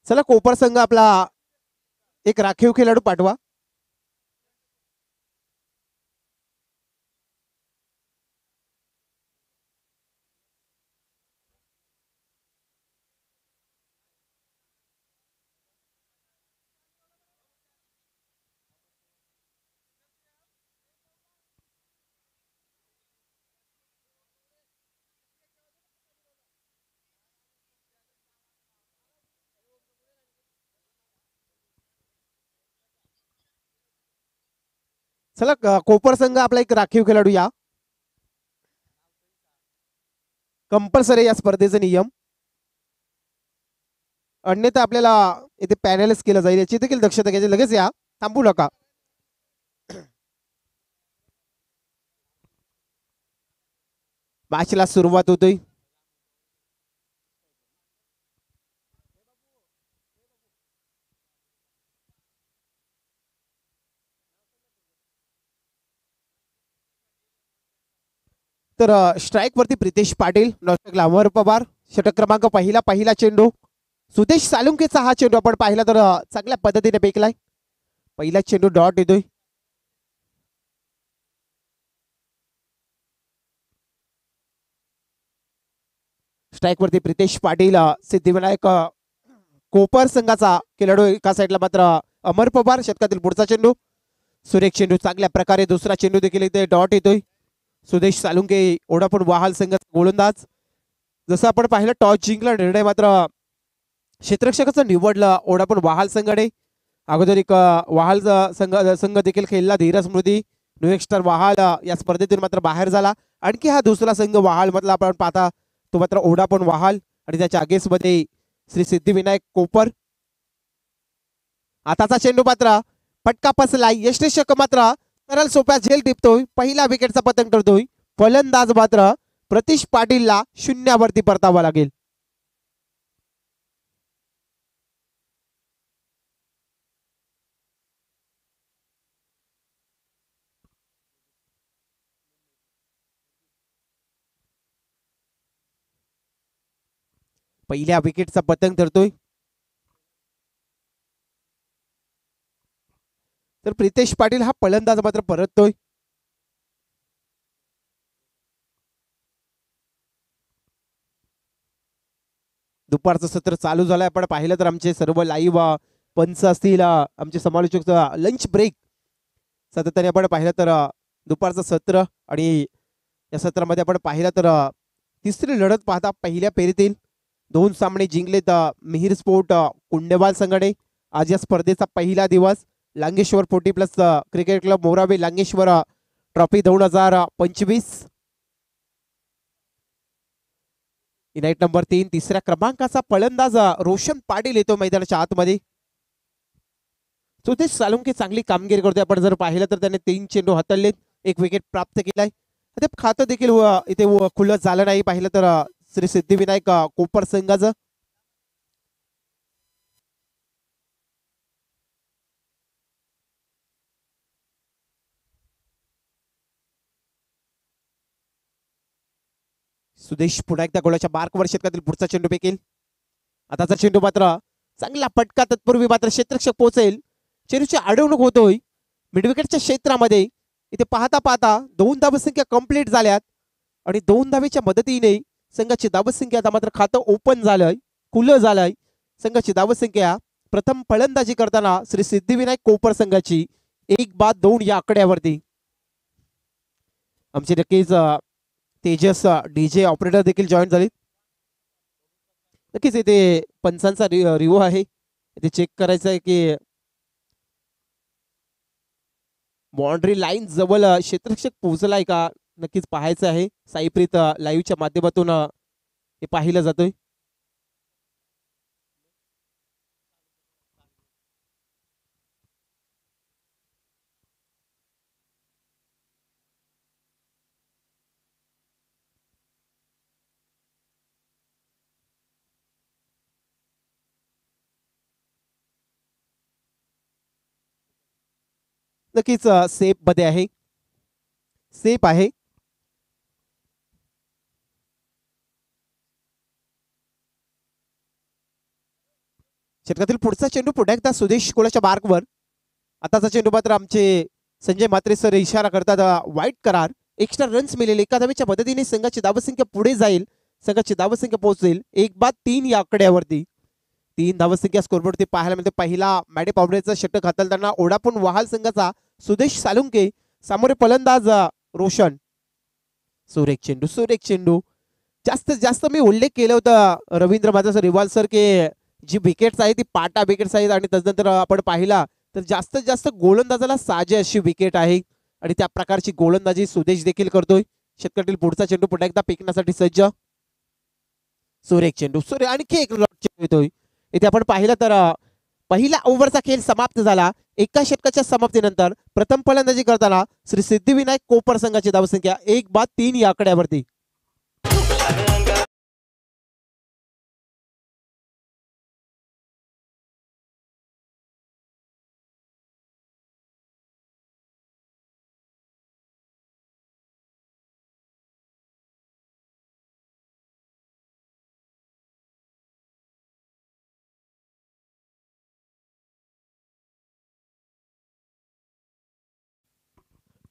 चला कोपर संघ आपला एक राखीव खेळाडू पाठवा. चला कोपर संघ आपला एक राखीव खेळाडू या. कंपल्सरी या स्पर्धेचे नियम, अन्यथा आपल्याला इथे पॅनलच केलं जाईल याची देखील दक्षता घ्यायची. लगेच या, थांबू नका. मॅचला सुरुवात होतोय. तर स्ट्राईक वरती प्रितेश पाटील, नॉस्टॅकला अमर पवार, षटक क्रमांक पहिला चेंडू. सुदेश सालुंकेचा हा चेंडू आपण पाहिला तर चांगल्या पद्धतीने फेकलाय. पहिला चेंडू डॉट येतोय. स्ट्राईक वरती प्रितेश पाटील, सिद्धिविनायक कोपर संघाचा खेळाडू एका साईडला मात्र अमर पवार. षटकातील पुढचा चेंडू सुरेख चेंडू, चांगल्या प्रकारे दुसरा चेंडू देखील इथे डॉट येतोय. सुदेश सालुंके ओढापूर वाहाल संघाचा गोलंदाज. जसं आपण पाहिलं टॉस जिंकला, निर्णय मात्र क्षेत्ररक्षकाचं निवडलं ओढापूर वाहाल संघाने. अगोदर एक वाहाल संघ देखील खेळला, धीरज स्मृती न्यू एक्स्टर वाहाल या स्पर्धेतून मात्र बाहेर झाला. आणखी हा दुसरा संघ वाहाल मधला आपण पाहता तो मात्र ओढापूर वाहाल आणि त्याच्या अगेन्स्टमध्ये श्री सिद्धिविनायक कोपर. आताचा चेंडू मात्र फटका पसलाय. यष्टीशक मात्र सरळ सोप्या झेल टिपतोय. पहिला विकेटचा पतंग करतोय. फलंदाज मात्र प्रतीश पाटीलला शून्यावरती परतावा लागेल. पहिल्या विकेटचा पतंग धरतोय. तर प्रितेश पाटील हा फलंदाज मात्र परततोय. दुपारचं सत्र चालू झालंय. आपण पाहिलं तर आमचे सर्व लाईव्ह पंच असतील, आमचे समालोचक लंच ब्रेक सातत्याने आपण पाहिलं तर दुपारचं सत्र आणि या सत्रामध्ये आपण पाहिलं तर तिसरी लढत पाहता पहिल्या फेरीतील 2 सामने जिंकलेत मिहिर स्पोर्ट कुंडेवाल संघाने. आज या स्पर्धेचा पहिला दिवस. लांगेश्वर 40+ cricket club Morawe लांगेश्वर trophy 2025. इनाईट number 3 तिसऱ्या क्रमांकाचा फलंदाज रोशन पाटील येतो मैदानाच्या आतमध्ये. सुदेश सालुंके चांगली कामगिरी करतोय. आपण जर पाहिलं तर त्याने 3 चेंडू हाताळलेत, 1 विकेट प्राप्त केलाय. ते खातं देखील इथे खुलं झालं नाही. पाहिलं तर श्री सिद्धिविनायक कोपर संघाचं. सुदेश पुन्हा एकदा गोलाच्या मार्कवर षटकातील पुढचा चेंडू फेकेल. आताचा चेंडू मात्र चांगला फटका, तत्पूर्वी मात्र क्षेत्ररक्षक पोहोचेल. चेंडूची अडवणूक होतोय मिडविकेटच्या क्षेत्रामध्ये. इथे पाहता पाहता 2 धावसंख्या कंप्लीट झाल्यात आणि 2 धावेच्या मदतीने संघाची धावसंख्या आता मात्र खातं ओपन झालंय, खुलं झालंय. संघाची धावसंख्या प्रथम फलंदाजी करताना श्री सिद्धिविनायक कोपर संघाची 1-2 या आकड्यावरती. आमचे नक्कीच तेजस डीजे ऑपरेटर देखील जॉईन झाले. नक्कीच इथे पंचांचा रिव्ह्यू आहे, इथे चेक करायचं आहे की बाउंड्री लाईन जवळ क्षेत्ररक्षक पोहोचलाय का, नक्कीच पाहायचं आहे. साईप्रीत लाईव्हच्या माध्यमातून हे पाहिलं जातोय. नक्कीच सेफ मध्ये आहे, सेफ आहे. षटकातील पुढचा चेंडू पुन्हा एकदा सुदेश कोळाच्या मार्कवर. आताचा चेंडू मात्र आमचे संजय म्हात्रे सर इशारा करतात वाईट करार. एक्स्ट्रा रन्स मिळेल. एका धावेच्या मदतीने संघाची धावसंख्या पुढे जाईल. संघाची धावसंख्या पोहोचेल 1-3 या आकड्यावरती. 3 धावसंख्या स्कोरबोर्डवरती पाहायला मिळते. पहिला मॅडे पावडेचा षटक हाताळताना ओढापून वहाल संघाचा सुदेश सालुंके. सामोरे फलंदाज रोशन. सुरेख चेंडू. जास्तीत जास्त मी उल्लेख केला होता रवींद्र माझा रिवाल सर की जी विकेट्स आहेत ती पाटा विकेट्स आहेत आणि त्यानंतर आपण पाहिला तर जास्तीत जास्त गोलंदाजाला साजे अशी विकेट आहे आणि त्या प्रकारची गोलंदाजी सुदेश देखील करतोय. षटकातील पुढचा चेंडू पुन्हा एकदा फेकण्यासाठी सज्ज. सुरेख चेंडू आणखी एक चेंडू येतोय. इथे आपण पाहिलं तर पहिला ओव्हरचा खेळ समाप्त झाला. एका षटकाच्या समाप्तीनंतर प्रथम फलंदाजी करताना श्री सिद्धिविनायक कोपर संघाची धावसंख्या 1-3 या आकड्यावरती.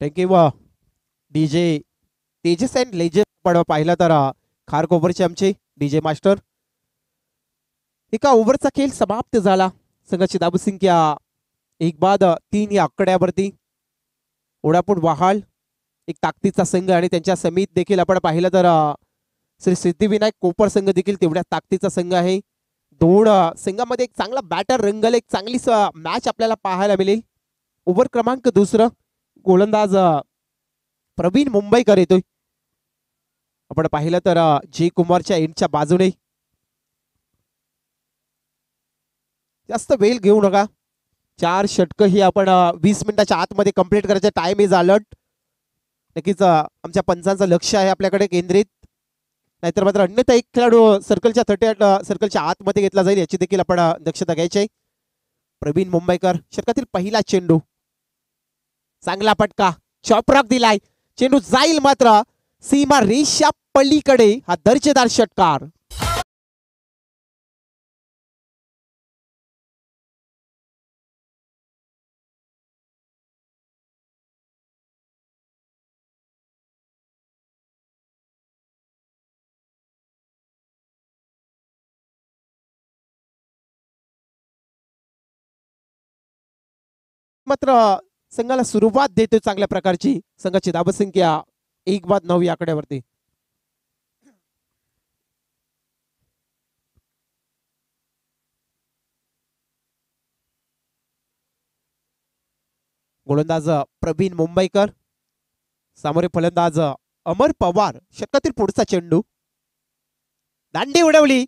Thank you DJ Tejas and legend पाहिला तर खार कोपरचे आमचे डीजे मास्टर. एका ओव्हरचा खेळ समाप्त झाला. संघाची धावसंख्या 1-3 या आकड्यावरती. ओढापूर वहाल एक ताकदीचा संघ आणि त्यांच्या समित देखील आपण पाहिलं तर श्री सिद्धिविनायक कोपर संघ देखील तेवढ्या ताकदीचा संघ आहे. दोन संघामध्ये एक चांगला बॅटर रंगल. एक चांगली मॅच आपल्याला पाहायला मिळेल. ओव्हर क्रमांक 2 गोलंदाज प्रवीण मुंबईकर येतोय. आपण पाहिलं तर जे कुमारच्या एंडच्या बाजूने. जास्त वेळ घेऊ नका. 4 षटक ही आपण 20 मिनिटाच्या आतमध्ये कंप्लीट करायचे. Time is alert. नक्कीच आमच्या पंचांचं लक्ष आहे आपल्याकडे केंद्रित. नाहीतर मात्र अन्यथा एक खेळाडू सर्कलच्या 38 सर्कलच्या आतमध्ये घेतला जाईल याची देखील आपण दक्षता घ्यायची आहे. प्रवीण मुंबईकर. षटकातील पहिला चेंडू. चांगला पटका. चॉपरॉक दिलाय. चेंडू जाईल मात्र सीमा रेषा पलीकडे. हा दर्जेदार षटकार. मात्र संघाला सुरुवात देतोय चांगल्या प्रकारची. संघाची धावसंख्या 1-9 या आकड्यावरती. गोलंदाज प्रवीण मुंबईकर. सामोरे फलंदाज अमर पवार. षटकातील पुढचा चेंडू. दांडी उडवली.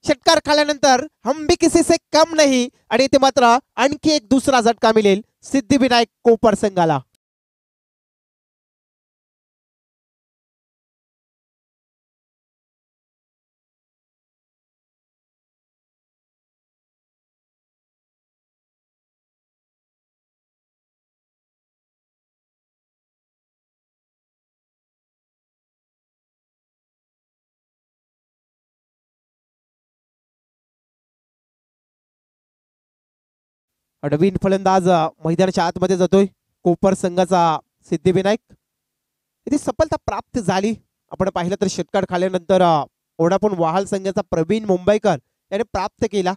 षटकार खाल्यानंतर हम भी किसी से कम नहीं आणि इथे मात्र आणखी एक दुसरा झटका मिळेल सिद्धिविनायक कोपर संघाला. अडवीन फलंदाज मैदानाच्या आतमध्ये जातोय कोपर संघाचा सिद्धिविनायक. इथे सफलता प्राप्त झाली. आपण पाहिलं तर षटकार खाल्यानंतर ओढापून वहाल संघाचा प्रवीण मुंबईकर याने प्राप्त केला.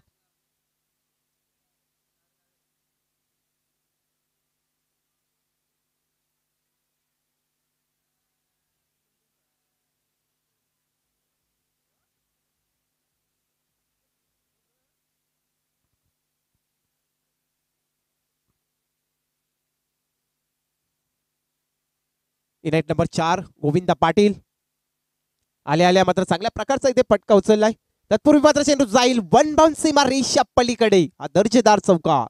इनाईट नंबर 4 गोविंदा पाटील. आल्या मात्र चांगल्या प्रकारचा इथे फटका उचललाय. तत्पूर्वी मात्र चेंडू जाईल वन बाउंड सीमा रेषा पलीकडे. हा दर्जेदार चौकार.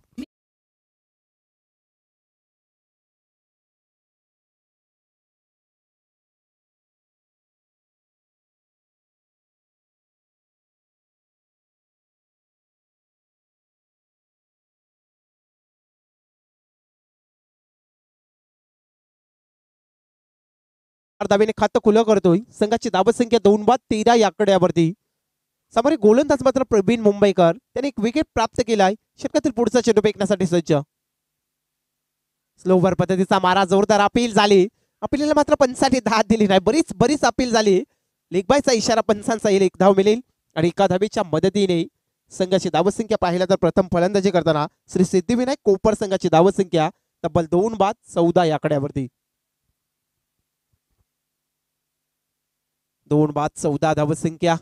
धावेने खातं खुलं करतोय. संघाची धावसंख्या 2-13 या आकड्यावरती. समोर गोलंदाज मात्र प्रवीण मुंबईकर त्याने एक विकेट प्राप्त केलाय. षटकातील पुढचा चेंडू फेकण्यासाठी सज्ज. स्लोवर पद्धतीचा मारा, जोरदार अपील झाली. अपीलला मात्र पंचाने दाद दिली नाही. बरीच अपील झाली. लेगबायचा इशारा पंचांचा येईल. एक धाव मिळेल आणि एका धावेच्या मदतीने संघाची धावसंख्या पाहिला तर प्रथम फलंदाजी करताना श्री सिद्धिविनायक कोपर संघाची धावसंख्या तब्बल 2-14 या आकड्यावरती. 2-14 धावसंख्या.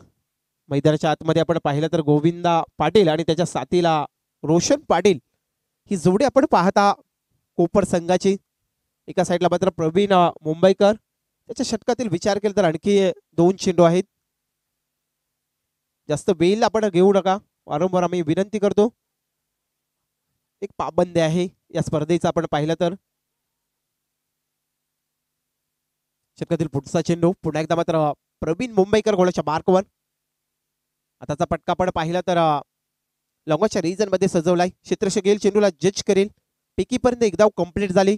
मैदानाच्या आतमध्ये आपण पाहिलं तर गोविंदा पाटील आणि त्याच्या साथीला रोशन पाटील ही जोडी आपण पाहता कोपर संघाची. एका साईडला मात्र प्रवीण मुंबईकर. त्याच्या षटकातील विचार केला तर आणखी 2 चेंडू आहेत. जास्त वेळ आपण घेऊ नका, वारंवार आम्ही विनंती करतो. एक पाबंदी आहे या स्पर्धेचा आपण पाहिलं तर. षटकातील पुढचा चेंडू पुन्हा एकदा मात्र प्रवीण मुंबईकर गोलाच्या मार्कवर. आताचा पटका आपण पाहिला तर लॉंगॉच्या रिजन मध्ये सजवलाय. क्षेत्ररक्षक गेल चेंडूला जज करेल. पैकीपर्यंत एक धाव कंप्लीट झाली.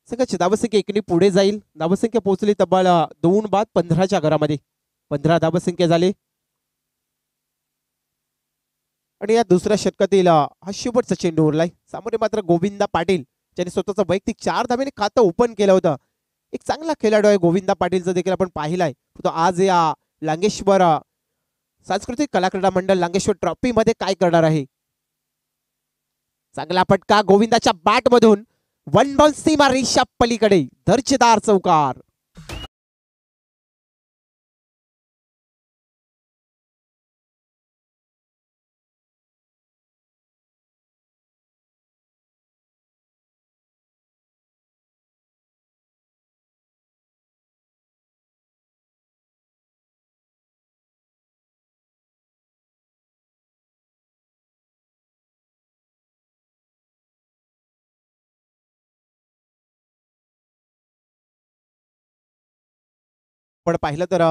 संघाची धावसंख्या एकने पुढे जाईल. धावसंख्या पोहोचली तब्बल 2-15च्या घरामध्ये. 15 धावसंख्या झाली. आणि या दुसऱ्या षटकातील हा शेवटचा चेंडू उरलाय. सामोरे मात्र गोविंदा पाटील ज्याने स्वतःचं वैयक्तिक 4 धावेने खातं ओपन केलं होतं. एक चांगला खेळाडू आहे गोविंदा पाटीलचं देखील आपण पाहिलाय. तो आज या लांगेश्वर सांस्कृतिक कलाक्रीडा मंडळ लांगेश्वर ट्रॉफी मध्ये काय करणार आहे. चांगला फटका गोविंदाच्या बॅट मधून. 1 बॉल सीमा रेषा पलीकडे. दर्जेदार चौकार. पण पाहिलं तर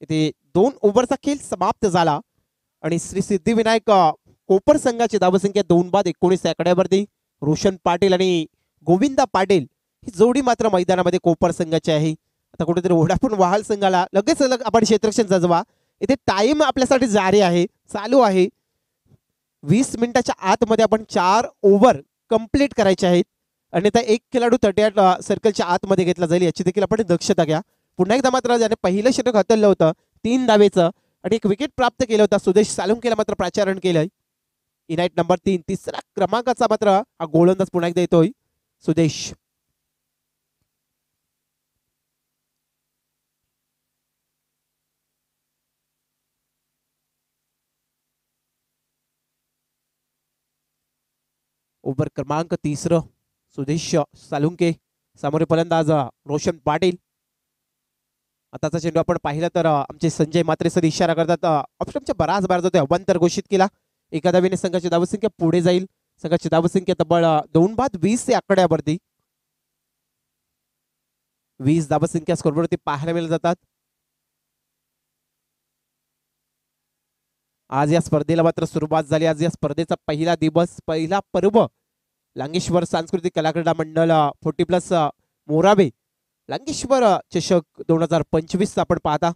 इथे 2 ओव्हरचा खेळ समाप्त झाला आणि श्री सिद्धिविनायक कोपर संघाची धावसंख्या 2-19 या आकड्यावरती. रोशन पाटील आणि गोविंदा पाटील ही जोडी मात्र मैदानामध्ये कोपर संघाची आहे. आता कुठेतरी ओढापून वहाल संघाला लगेच आपण क्षेत्ररक्षण सजवा. इथे टाइम आपल्यासाठी जारी आहे, चालू आहे. 20 मिनिटाच्या आतमध्ये आपण 4 ओव्हर कंप्लीट करायचे आहेत आणि आता एक खेळाडू 38 सर्कलच्या आतमध्ये घेतला जाईल याची देखील आपण दक्षता घ्या. पुन्हा एकदा मात्र ज्याने पहिलं षटक हाताळलं होतं 3 धावेचं आणि एक विकेट प्राप्त केलं होतं सुदेश सालुंकेला मात्र प्राचारण केलंय. इनाईट नंबर 3 तिसरा क्रमांकाचा मात्र हा गोलंदाज पुन्हा एकदा येतोय सुदेश. ओव्हर क्रमांक 3 सुदेश सालुंके. सामोरे फलंदाज रोशन पाटील. आताचा चेंडू आपण पाहिला तर आमचे संजय मात्रे सर इशारा करतात ऑप्शनच्या बराच बार जातोय. अवांतर घोषित केला. एका धावेने संघाची धावसंख्या पुढे जाईल. संघाची धावसंख्या तब्बल 2-20 या आकड्यावरती. 20 धावसंख्या स्कोरवरती पाहायला मिळत जातात. आज या स्पर्धेला मात्र सुरुवात झाली. आज या स्पर्धेचा पहिला दिवस, पहिला पर्व लांगेश्वर सांस्कृतिक कलाक्रीडा मंडळ 40+ मोराबे लांगेश्वर चषक 2025 आपण पाहता.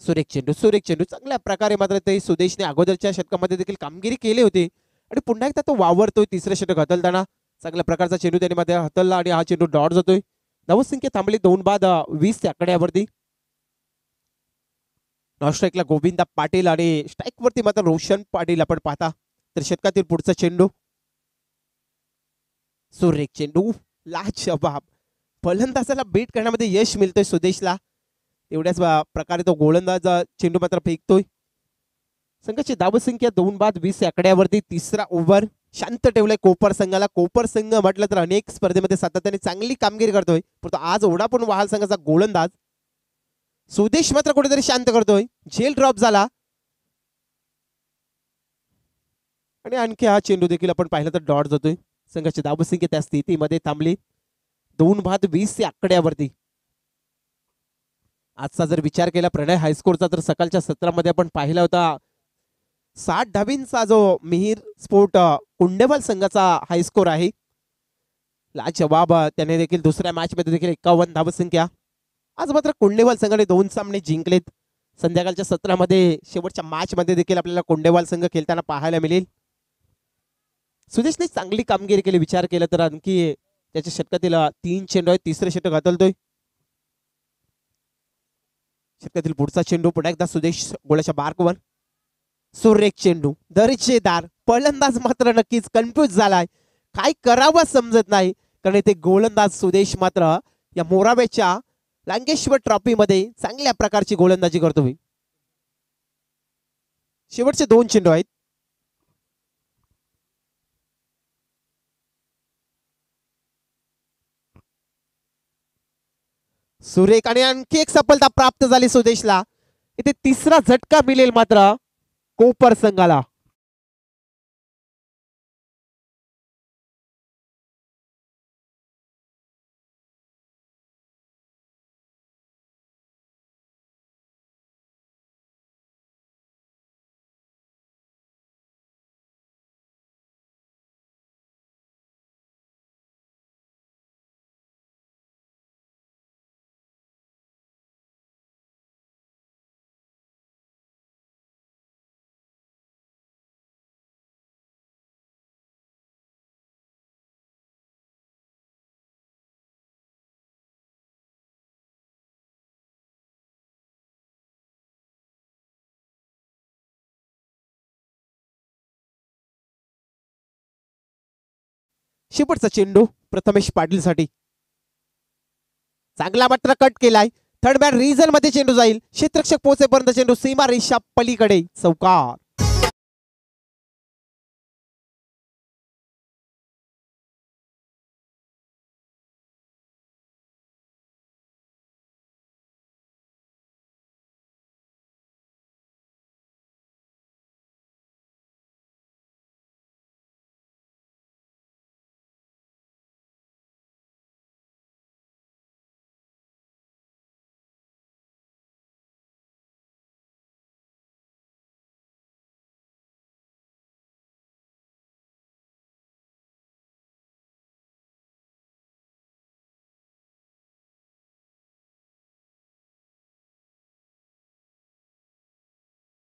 सुरेख चेंडू चांगल्या प्रकारे मात्र ते सुदेशने अगोदरच्या षटकामध्ये देखील कामगिरी केली होती आणि पुन्हा एकदा तो वावरतोय. तिसरं षटक हाताळताना चांगल्या प्रकारचा चेंडू त्याने मध्ये हाताळला आणि हा चेंडू डॉट जातोय. धावसंख्या थांबली 2-20 या आकड्यावरती. नॉनस्ट्राईकला गोविंदा पाटील आणि स्ट्राईक वरती मात्र रोशन पाटील आपण पाहता. तर षटकातील पुढचा चेंडू. सुरेख चेंडू लाजवाब. फलंदाजाला बीट करण्यामध्ये यश मिळतोय सुदेशला. एवढ्याच प्रकारे तो गोलंदाज चेंडू मात्र फेकतोय. संघाची धावसंख्या 2-20 या आकड्यावरती. तिसरा ओव्हर शांत ठेवलाय कोपर संघाला. कोपर संघ म्हटलं तर अनेक स्पर्धेमध्ये सातत्याने चांगली कामगिरी करतोय, परंतु आज ओढापूर वहाल संघाचा गोलंदाज सुदेश मात्र कुठेतरी शांत करतोय. झेल ड्रॉप झाला आणि आणखी हा चेंडू देखील आपण पाहिलं तर डॉट जातोय. संघाची धावसंख्या त्या स्थितीमध्ये थांबली 2-20 या आकड्यावरती. आजचा जर विचार केला प्रणय हायस्कोरचा तर सकाळच्या सत्रामध्ये आपण पाहिला होता 60 धावींचा जो मिहीर स्पोर्ट कुंडेवाल संघाचा हायस्कोर आहे. लाजवाब त्याने देखील दुसऱ्या मॅच मध्ये देखील 51 धावसंख्या. आज मात्र कुंडेवाल संघाने 2 सामने जिंकलेत. संध्याकाळच्या सत्रामध्ये शेवटच्या मॅच मध्ये देखील आपल्याला कोंडेवाल संघ खेळताना पाहायला मिळेल. सुदेशने चांगली कामगिरी केली. विचार केला तर आणखी त्याच्या षटकातील 3 चेंडू आहेत. तिसरे षटक घातलतोय. षटकातील पुढचा चेंडू पुन्हा एकदा सुदेश गोळ्याच्या मार्कवर. सुरेख चेंडू दर्जेदार. फलंदाज मात्र नक्कीच कन्फ्यूज झालाय. काय करावं समजत नाही. कारण ते गोलंदाज सुदेश मात्र या मोरावेच्या लांगेश्वर ट्रॉफी मध्ये चांगल्या प्रकारची गोलंदाजी करतोय. शेवटचे 2 चेंडू आहेत. सुरेख आणि आणखी एक सफलता प्राप्त झाली सुदेशला. इथे तिसरा झटका मिळेल मात्र कोपर संघाला. शेवटचा चेंडू प्रथमेश पाटील साठी. चांगला मात्र कट केलाय. थर्ड मॅन रिझन मध्ये चेंडू जाईल. क्षेत्ररक्षक पोहोचेपर्यंत चेंडू सीमा रेषा पलीकडे चौकार.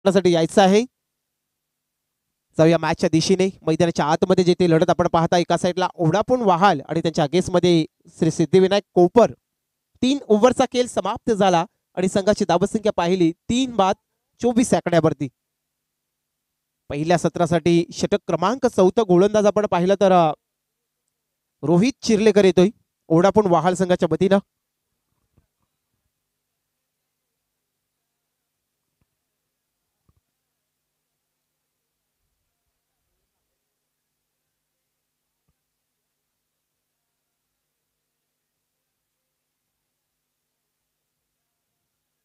यायचं आहे. जाऊया मॅचच्या दिशेने. मैदानाच्या आतमध्ये जे ते लढत आपण पाहता, एका साईडला ओढापून वहाल आणि त्यांच्या अगेन्स्टमध्ये श्री सिद्धिविनायक कोपर. 3 ओव्हरचा खेळ समाप्त झाला आणि संघाची धावसंख्या पाहिली 3 बाद 24 आकड्यावरती. पहिल्या सत्रासाठी षटक क्रमांक 4 गोलंदाज आपण पाहिलं तर रोहित चिर्लेकर येतोय ओढापूण वहाल संघाच्या वतीनं.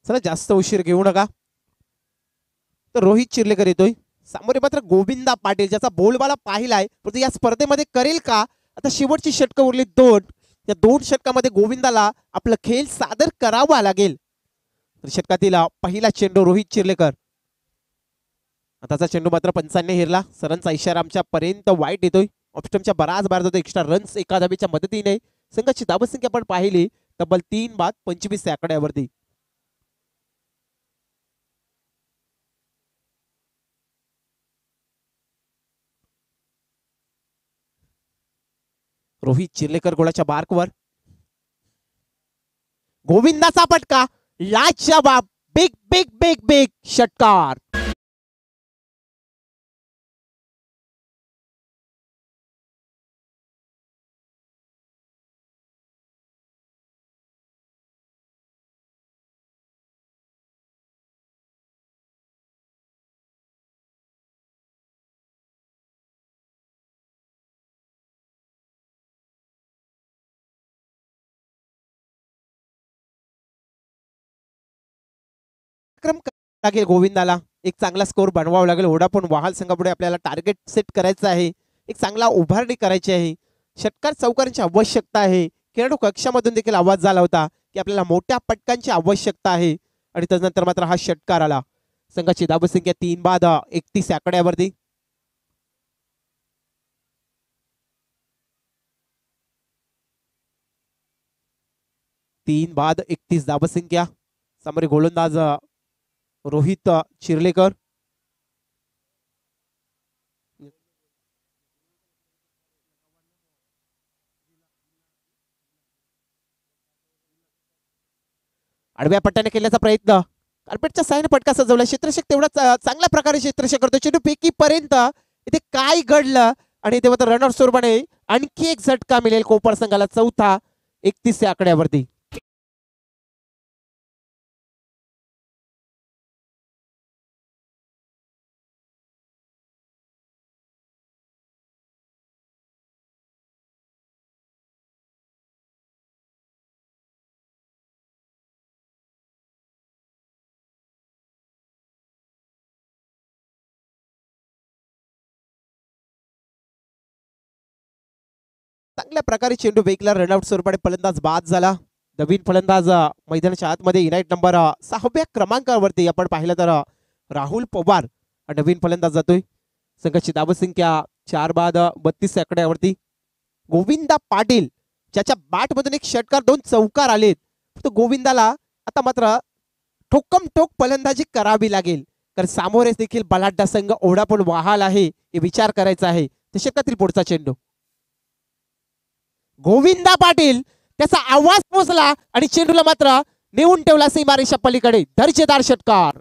चला जास्त उशीर घेऊ नका. तर रोहित चिर्लेकर येतोय. सामोरे मात्र गोविंदा पाटील, ज्याचा बोलबाला पाहिलाय, परंतु या स्पर्धेमध्ये करेल का? आता शेवटची षटकं उरली 2. या 2 षटकामध्ये गोविंदाला आपलं खेळ सादर करावा लागेल. तर षटकातील पहिला चेंडू रोहित चिर्लेकर. आताचा चेंडू मात्र पंचांनी हेरला. सरांचा इशारा आमच्या पर्यंत वाईट येतोय. ऑप्स्टमच्या बराच बाहेर जातो. एक्स्ट्रा रन्स एका धाबीच्या मदतीने संघाची धावसंख्या आपण पाहिली तब्बल 3 बाद 25 या आकड्यावरती. रोहित चिर्लेकर गोळाच्या मार्कवर. गोविंदाचा फटका लाजवाब. बिग बिग बिग बिग षटकार. लागेल गोविंदाला. एक चांगला स्कोर बनवावा लागेल. ओढापूण वहाल संघापुढे आपल्याला टार्गेट सेट करायचं आहे. एक चांगला उभारणी करायची आहे. षटकार चौकारांची आवश्यकता आहे. खेळाडू कक्षामधून देखील आवाज झाला होता की आपल्याला मोठ्या पटकांची आवश्यकता आहे आणि त्यानंतर मात्र हा षटकार आला. संघाची धावसंख्या 3 बाद 31 आकड्यावरती. तीन बाद 31 धावसंख्या. समोर गोलंदाज रोहित चिर्लेकर. आडव्या पट्ट्याने केल्याचा प्रयत्न, कार्पेटच्या साईने फटका सजवला. क्षेत्ररक्षक तेवढा चांगल्या प्रकारे क्षेत्ररक्षक करतो. चेंडू फेकी पर्यंत इथे काय घडलं आणि तेव्हा तर रनआउट स्वरूपाने आणखी एक झटका मिळेल कोपर संघाला. चौथा 31 या आकड्यावरती. चांगल्या प्रकारे चेंडू वेगला. रनआउट स्वरूपाने फलंदाज बाद झाला. नवीन फलंदाज मैदानाच्या आतमध्ये युनाइट नंबर 6व्या क्रमांकावरती आपण पाहिलं तर राहुल पवार नवीन फलंदाज जातोय. संघाची धावसंख्या 4 बाद 32 या आकड्यावरती. गोविंदा पाटील ज्याच्या बॅट मधून एक षटकार 2 चौकार आलेत. तो गोविंदाला आता मात्र ठोकम ठोक फलंदाजी करावी लागेल, कारण सामोरेच देखील बलाढ्य संघ ओढा पण वाहाल आहे हे विचार करायचा आहे. ते षटकातील पुढचा चेंडू गोविंदा पाटील त्याचा आवाज पोचला आणि चेंडूला मात्र नेऊन ठेवला सीमारेषा पलीकडे. दर्जेदार षटकार.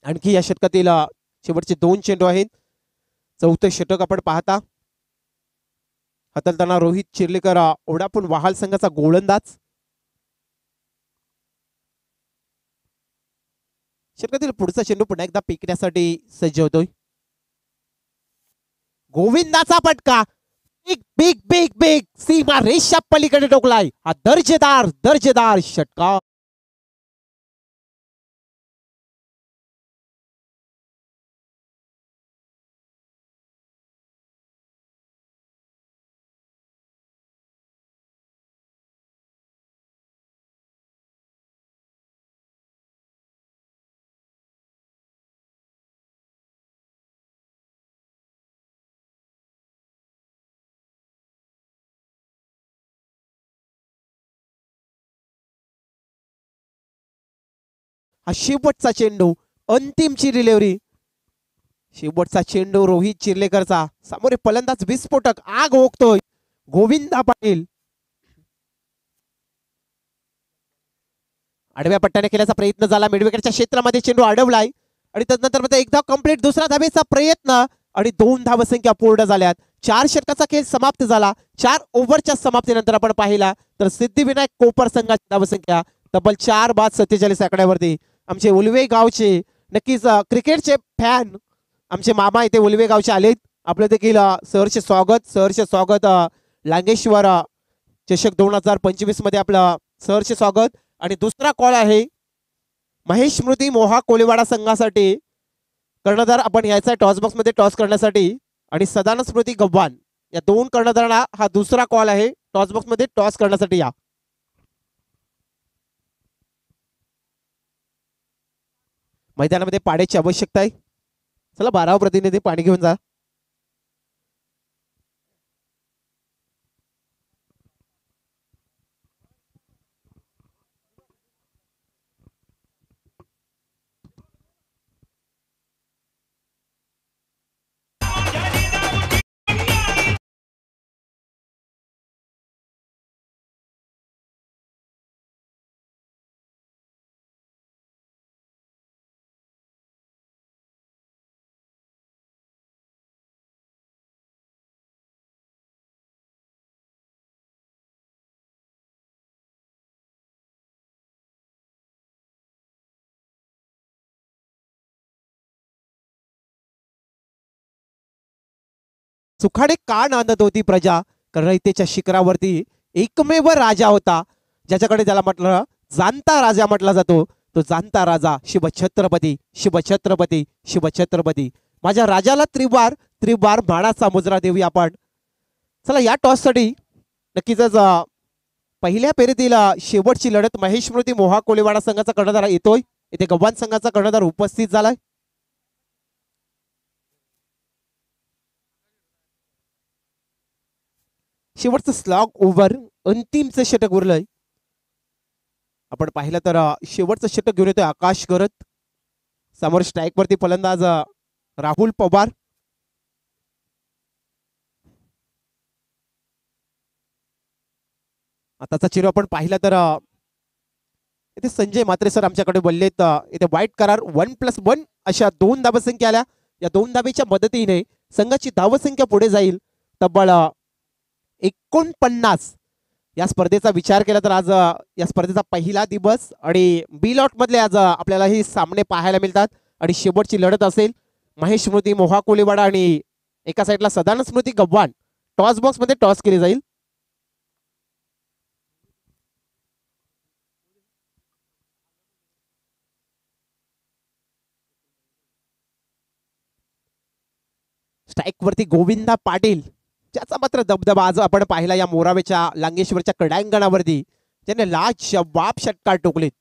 आणखी या षटकातील शेवटचे 2 चेंडू आहेत. चौथे षटक आपण पाहता. हाताळताना रोहित चिर्लेकर ओढापूर वाहाल संघाचा गोलंदाज. षटकातील पुढचा चेंडू पुन्हा एकदा फेकण्यासाठी सज्ज होतोय. गोविंदाचा फटका बिग बिग बिग बिग सीमा रेषा पलीकडे टोकलाय. हा दर्जेदार दर्जेदार षटकार. हा शेवटचा चेंडू, अंतिमची डिलिव्हरी. शेवटचा चेंडू रोहित चिर्लेकरचा. समोर फलंदाज विस्फोटक आग ओकतोय. गोविंदा पाटील आडव्या पट्ट्याने केल्याचा प्रयत्न झाला. मिडविकेटच्या क्षेत्रामध्ये चेंडू अडवलाय आणि त्यानंतर एकदा कंप्लीट दुसरा धावेचा प्रयत्न आणि 2 धावसंख्या पूर्ण झाल्यात. 4 षटकाचा खेळ समाप्त झाला. 4 ओव्हरच्या समाप्तीनंतर आपण पाहिला तर सिद्धिविनायक कोपर संघाची धावसंख्या तब्बल 4 बाद 47 आकड्यावरती. आमचे उलवे गावचे नक्कीच क्रिकेटचे फॅन आमचे मामा इथे उलवे गावचे आलेत. आपलं देखील सहर्ष स्वागत. सहर्ष स्वागत. लांगेश्वर चषक 2025 मध्ये आपलं सहर्ष स्वागत. आणि दुसरा कॉल आहे महेश स्मृती मोहा कोलीवाडा संघासाठी. कर्णधार आपण यायचा टॉस बॉक्स मध्ये टॉस करण्यासाठी. आणि सदानंद स्मृती गव्हाण या दोन कर्णधारांना हा दुसरा कॉल आहे टॉस बॉक्स मध्ये टॉस करण्यासाठी. या मैदानामध्ये पाण्याची आवश्यकता आहे. चला 12 प्रतिनिधी पाणी घेऊन जा. सुखाडे का नांदत होती प्रजा. रयतेच्या शिखरावरती एकमेव राजा होता ज्याच्याकडे त्याला म्हटलं जाणता राजा म्हटला जातो. तो जाणता राजा शिवछत्रपती शिवछत्रपती शिवछत्रपती. माझ्या राजाला त्रिवार त्रिवार मानाचा मुजरा देऊया आपण. चला या टॉस साठी नक्कीच पहिल्या फेरीतील शेवटची लढत महेश स्मृती मोहा कोलीवाडा संघाचा कर्णधार येतोय. इथे गव्हाण संघाचा कर्णधार उपस्थित झालाय. शेवटचं स्लॉग ओव्हर अंतिमचं षटक उरलंय. आपण पाहिलं तर शेवटचं षटक घेऊन येतोय आकाश गरत. समोर स्ट्राईक वरती फलंदाज राहुल पवार. आताचा चेंडू आपण पाहिला तर इथे संजय मात्रे सर आमच्याकडे बोललेत इथे वाईट करार 1+1 अशा 2 धावसंख्या आल्या. या 2 धावेच्या मदतीने संघाची धावसंख्या पुढे जाईल तब्बल 49. या स्पर्धेचा विचार केला तर आज या स्पर्धेचा पहिला दिवस आणि बी लॉट मधले आज आपल्याला हे सामने पाहायला मिळतात. आणि शेवटची लढत असेल महेश स्मृती मोहा कोलीवाडा आणि एका साईडला सदानंद स्मृती गव्हाण. टॉस बॉक्स मध्ये टॉस केली जाईल. स्ट्राईक वरती गोविंदा पाटील ज्याचा मात्र दबदबा आज आपण पाहिला या मोरावेच्या लांगेश्वरच्या क्रीडांगणावरती. ज्याने लाजवाब षटकार टोकलेत.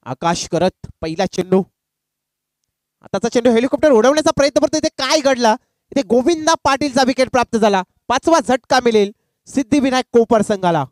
आकाश करत पहिला चेंडू. आताचा चेंडू हेलिकॉप्टर उडवण्याचा प्रयत्न करतो. इथे काय घडला. इथे गोविंदा पाटीलचा विकेट प्राप्त झाला. 5वा झटका मिळेल सिद्धिविनायक कोपर संघाला.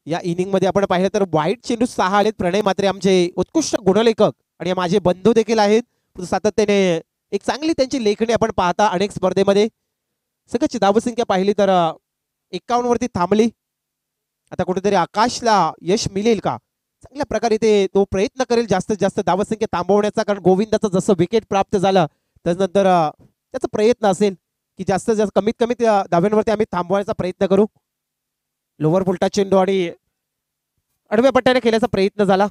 या इनिंग मध्ये आपण पाहिलं तर वाईट चेंडू 6 आलेत. प्रणय मात्रे आमचे उत्कृष्ट गुणलेखक आणि माझे बंधू देखील आहेत. सातत्याने एक चांगली त्यांची लेखणी आपण पाहता अनेक स्पर्धेमध्ये. सगळ्याची धावसंख्या पाहिली तर 51 वरती थांबली. आता कुठेतरी आकाशला यश मिळेल का? चांगल्या प्रकारे तो प्रयत्न करेल जास्तीत जास्त धावसंख्या थांबवण्याचा, कारण गोविंदाचं जसं विकेट प्राप्त झालं त्यानंतर त्याचा प्रयत्न असेल की जास्तीत जास्त कमीत कमी त्या धाव्यांवरती आम्ही थांबवायचा प्रयत्न करू. लोवर पुलटा चेंडू आणि आडव्या पट्ट्याने खेळण्याचा प्रयत्न झाला.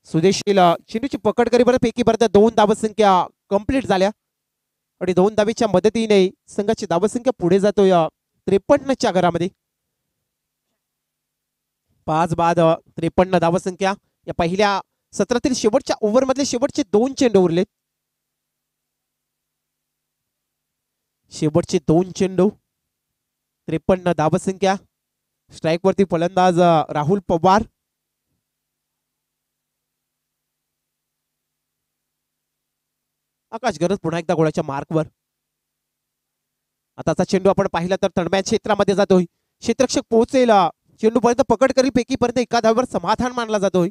सुदेशीला चेंडूची पकड करी बरं पैकी बरं 2 धावसंख्या कंप्लीट झाल्या आणि 2 धावेच्या मदतीने संघाची धावसंख्या पुढे जातो या 53च्या घरामध्ये. 5 बाद 53 धावसंख्या. या पहिल्या सत्रातील शेवटच्या ओव्हर मधले शेवटचे 2 चेंडू उरलेत. शेवटचे 2 चेंडू 53 धावसंख्या. स्ट्राइक वरती फलंदाज राहुल पवार. आकाश गरज पुन्हा एकदा गोळ्याच्या मार्कवर. आताचा चेंडू आपण पाहिला तर तळमॅच क्षेत्रामध्ये जातोय. क्षेत्ररक्षक पोहोचेल चेंडू पर्यंत पकड करी पैकी पर्यंत एका धावेवर समाधान मानला जातोय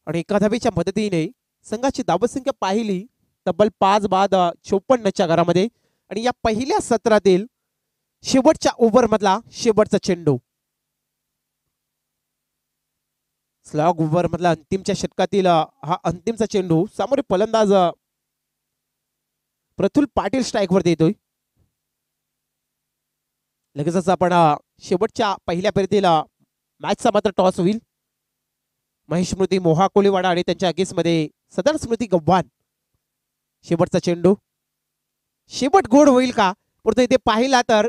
आणि एका धावेच्या मदतीने संघाची धावसंख्या पाहिली तब्बल 5 बाद 54च्या घरामध्ये. आणि या पहिल्या सत्रातील शेवटच्या ओव्हर मधला शेवटचा चेंडू, स्लॉग ओव्हर मधला अंतिमच्या षटकातील हा अंतिमचा चेंडू. सामोरे फलंदाज प्रफुल्ल पाटील स्ट्राइक वरती येतोय. लगेचच आपण शेवटच्या पहिल्या फेरीतील मॅचचा मात्र टॉस होईल. महेश स्मृती मोहा कोलीवाडा आणि त्यांच्या अगेन्स्टमध्ये सदर स्मृती गव्हाण. शेवटचा चेंडू, शेवट गोड होईल का? परंतु इथे पाहिला तर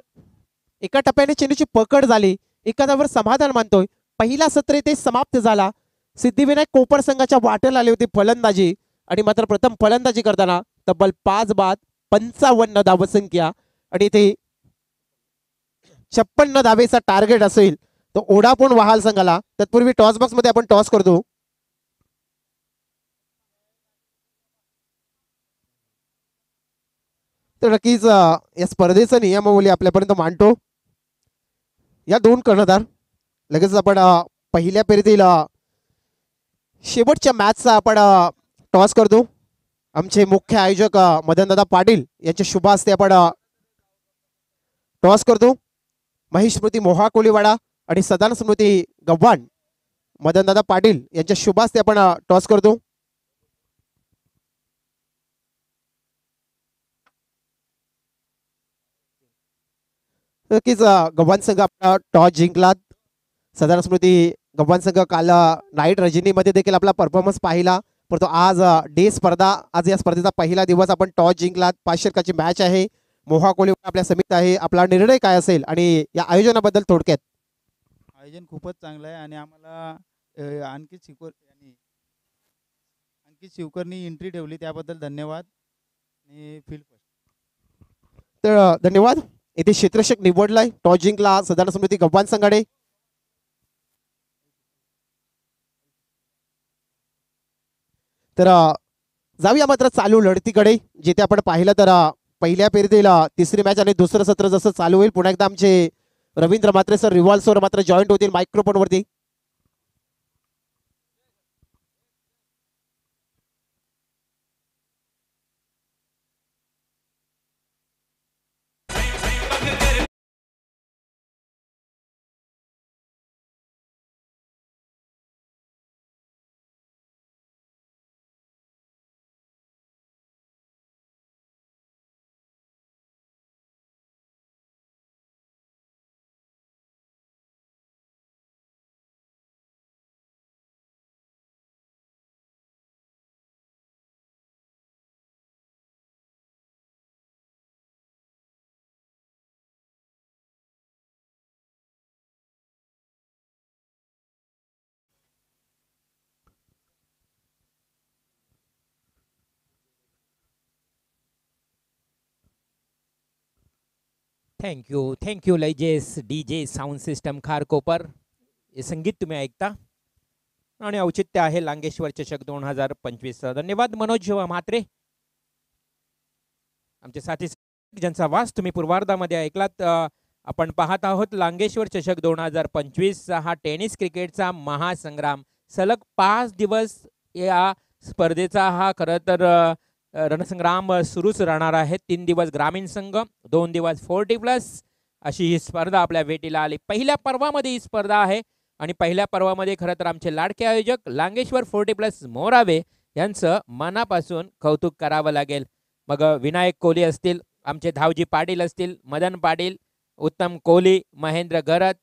एका टप्प्याने चेंडूची पकड झाली, एखाद्यावर समाधान मानतोय. पहिला सत्र इथे समाप्त झाला. सिद्धिविनायक कोपर संघाच्या वाटेला आली होती फलंदाजी आणि मात्र प्रथम फलंदाजी करताना तब्बल 5 बाद 55 धावसंख्या आणि इथे 56 धावेचा टार्गेट असेल तो ओढापून वहाल संघाला. तत्पूर्वी टॉस बॉक्स मध्ये आपण टॉस करतो. तर नक्कीच या स्पर्धेचा नियमावली आपल्यापर्यंत मांडतो. या 2 कर्णधार लगेच आपण पहिल्या फेरीतील शेवटच्या मॅचचा आपण टॉस करतो. आमचे मुख्य आयोजक मदनदादा पाटील यांच्या शुभ हस्ते आपण टॉस करतो. महेश स्मृती मोहा कोलीवाडा आणि सदान स्मृती गव्हाण मदनदादा पाटील यांच्या शुभ हस्ते आपण टॉस करतो. नक्कीच गव्हाण संघ आपला टॉस जिंकला. सदान स्मृती गव्हाण संघ काल नाईट रजनीमध्ये देखील आपला परफॉर्मन्स पाहिला, परंतु आज डे स्पर्धा, आज या स्पर्धेचा पहिला दिवस आपण टॉस जिंकलात. 5 षटकाची मॅच आहे. मोहा कोलीवाडा आपल्या समितीत आहे. आपला निर्णय काय असेल आणि या आयोजनाबद्दल थोडक्यात? आयोजन खूपच चांगलं आहे आणि आम्हाला अंकित शिवकरनी एंट्री ठेवली त्याबद्दल धन्यवाद. आणि फील्ड तर धन्यवाद. इथे क्षेत्ररक्षक निवडलाय. टॉस जिंकला सदान स्मृती गव्हाण संघाने. तर जाऊया मात्र चालू लढतीकडे, जिथे आपण पाहिलं तर पहिल्या फेरीतील तिसरी मॅच आणि दुसरं सत्र जसं चालू होईल पुन्हा एकदा आमचे रवींद्र मात्रे सर रिव्हॉल्सवर मात्र जॉईंट होतील मायक्रोफोन वरती. थँक्यू लयजेस डीजे साऊंड सिस्टम खारकोपर. हे संगीत तुम्ही ऐकता आणि औचित्य आहे लांगेश्वर चषक 2025. धन्यवाद मनोज म्हात्रे, आमचे साथी ज्यांचा वास तुम्ही पूर्वार्धामध्ये ऐकलात. आपण पाहत आहोत लांगेश्वर चषक 2025 हा टेनिस क्रिकेटचा महासंग्राम. सलग 5 दिवस या स्पर्धेचा हा खरं तर रणसंग्राम सुरूच राहणार आहे. 3 दिवस ग्रामीण संघ, 2 दिवस 40+ अशी ही स्पर्धा आपल्या भेटीला आली. पहिल्या पर्वामध्ये ही स्पर्धा आहे आणि पहिल्या पर्वामध्ये खरं तर आमचे लाडके आयोजक लांगेश्वर 40+ मोरावे यांचं मनापासून कौतुक करावं लागेल. मग विनायक कोहली असतील, आमचे धावजी पाटील असतील, मदन पाटील, उत्तम कोहली, महेंद्र गरत,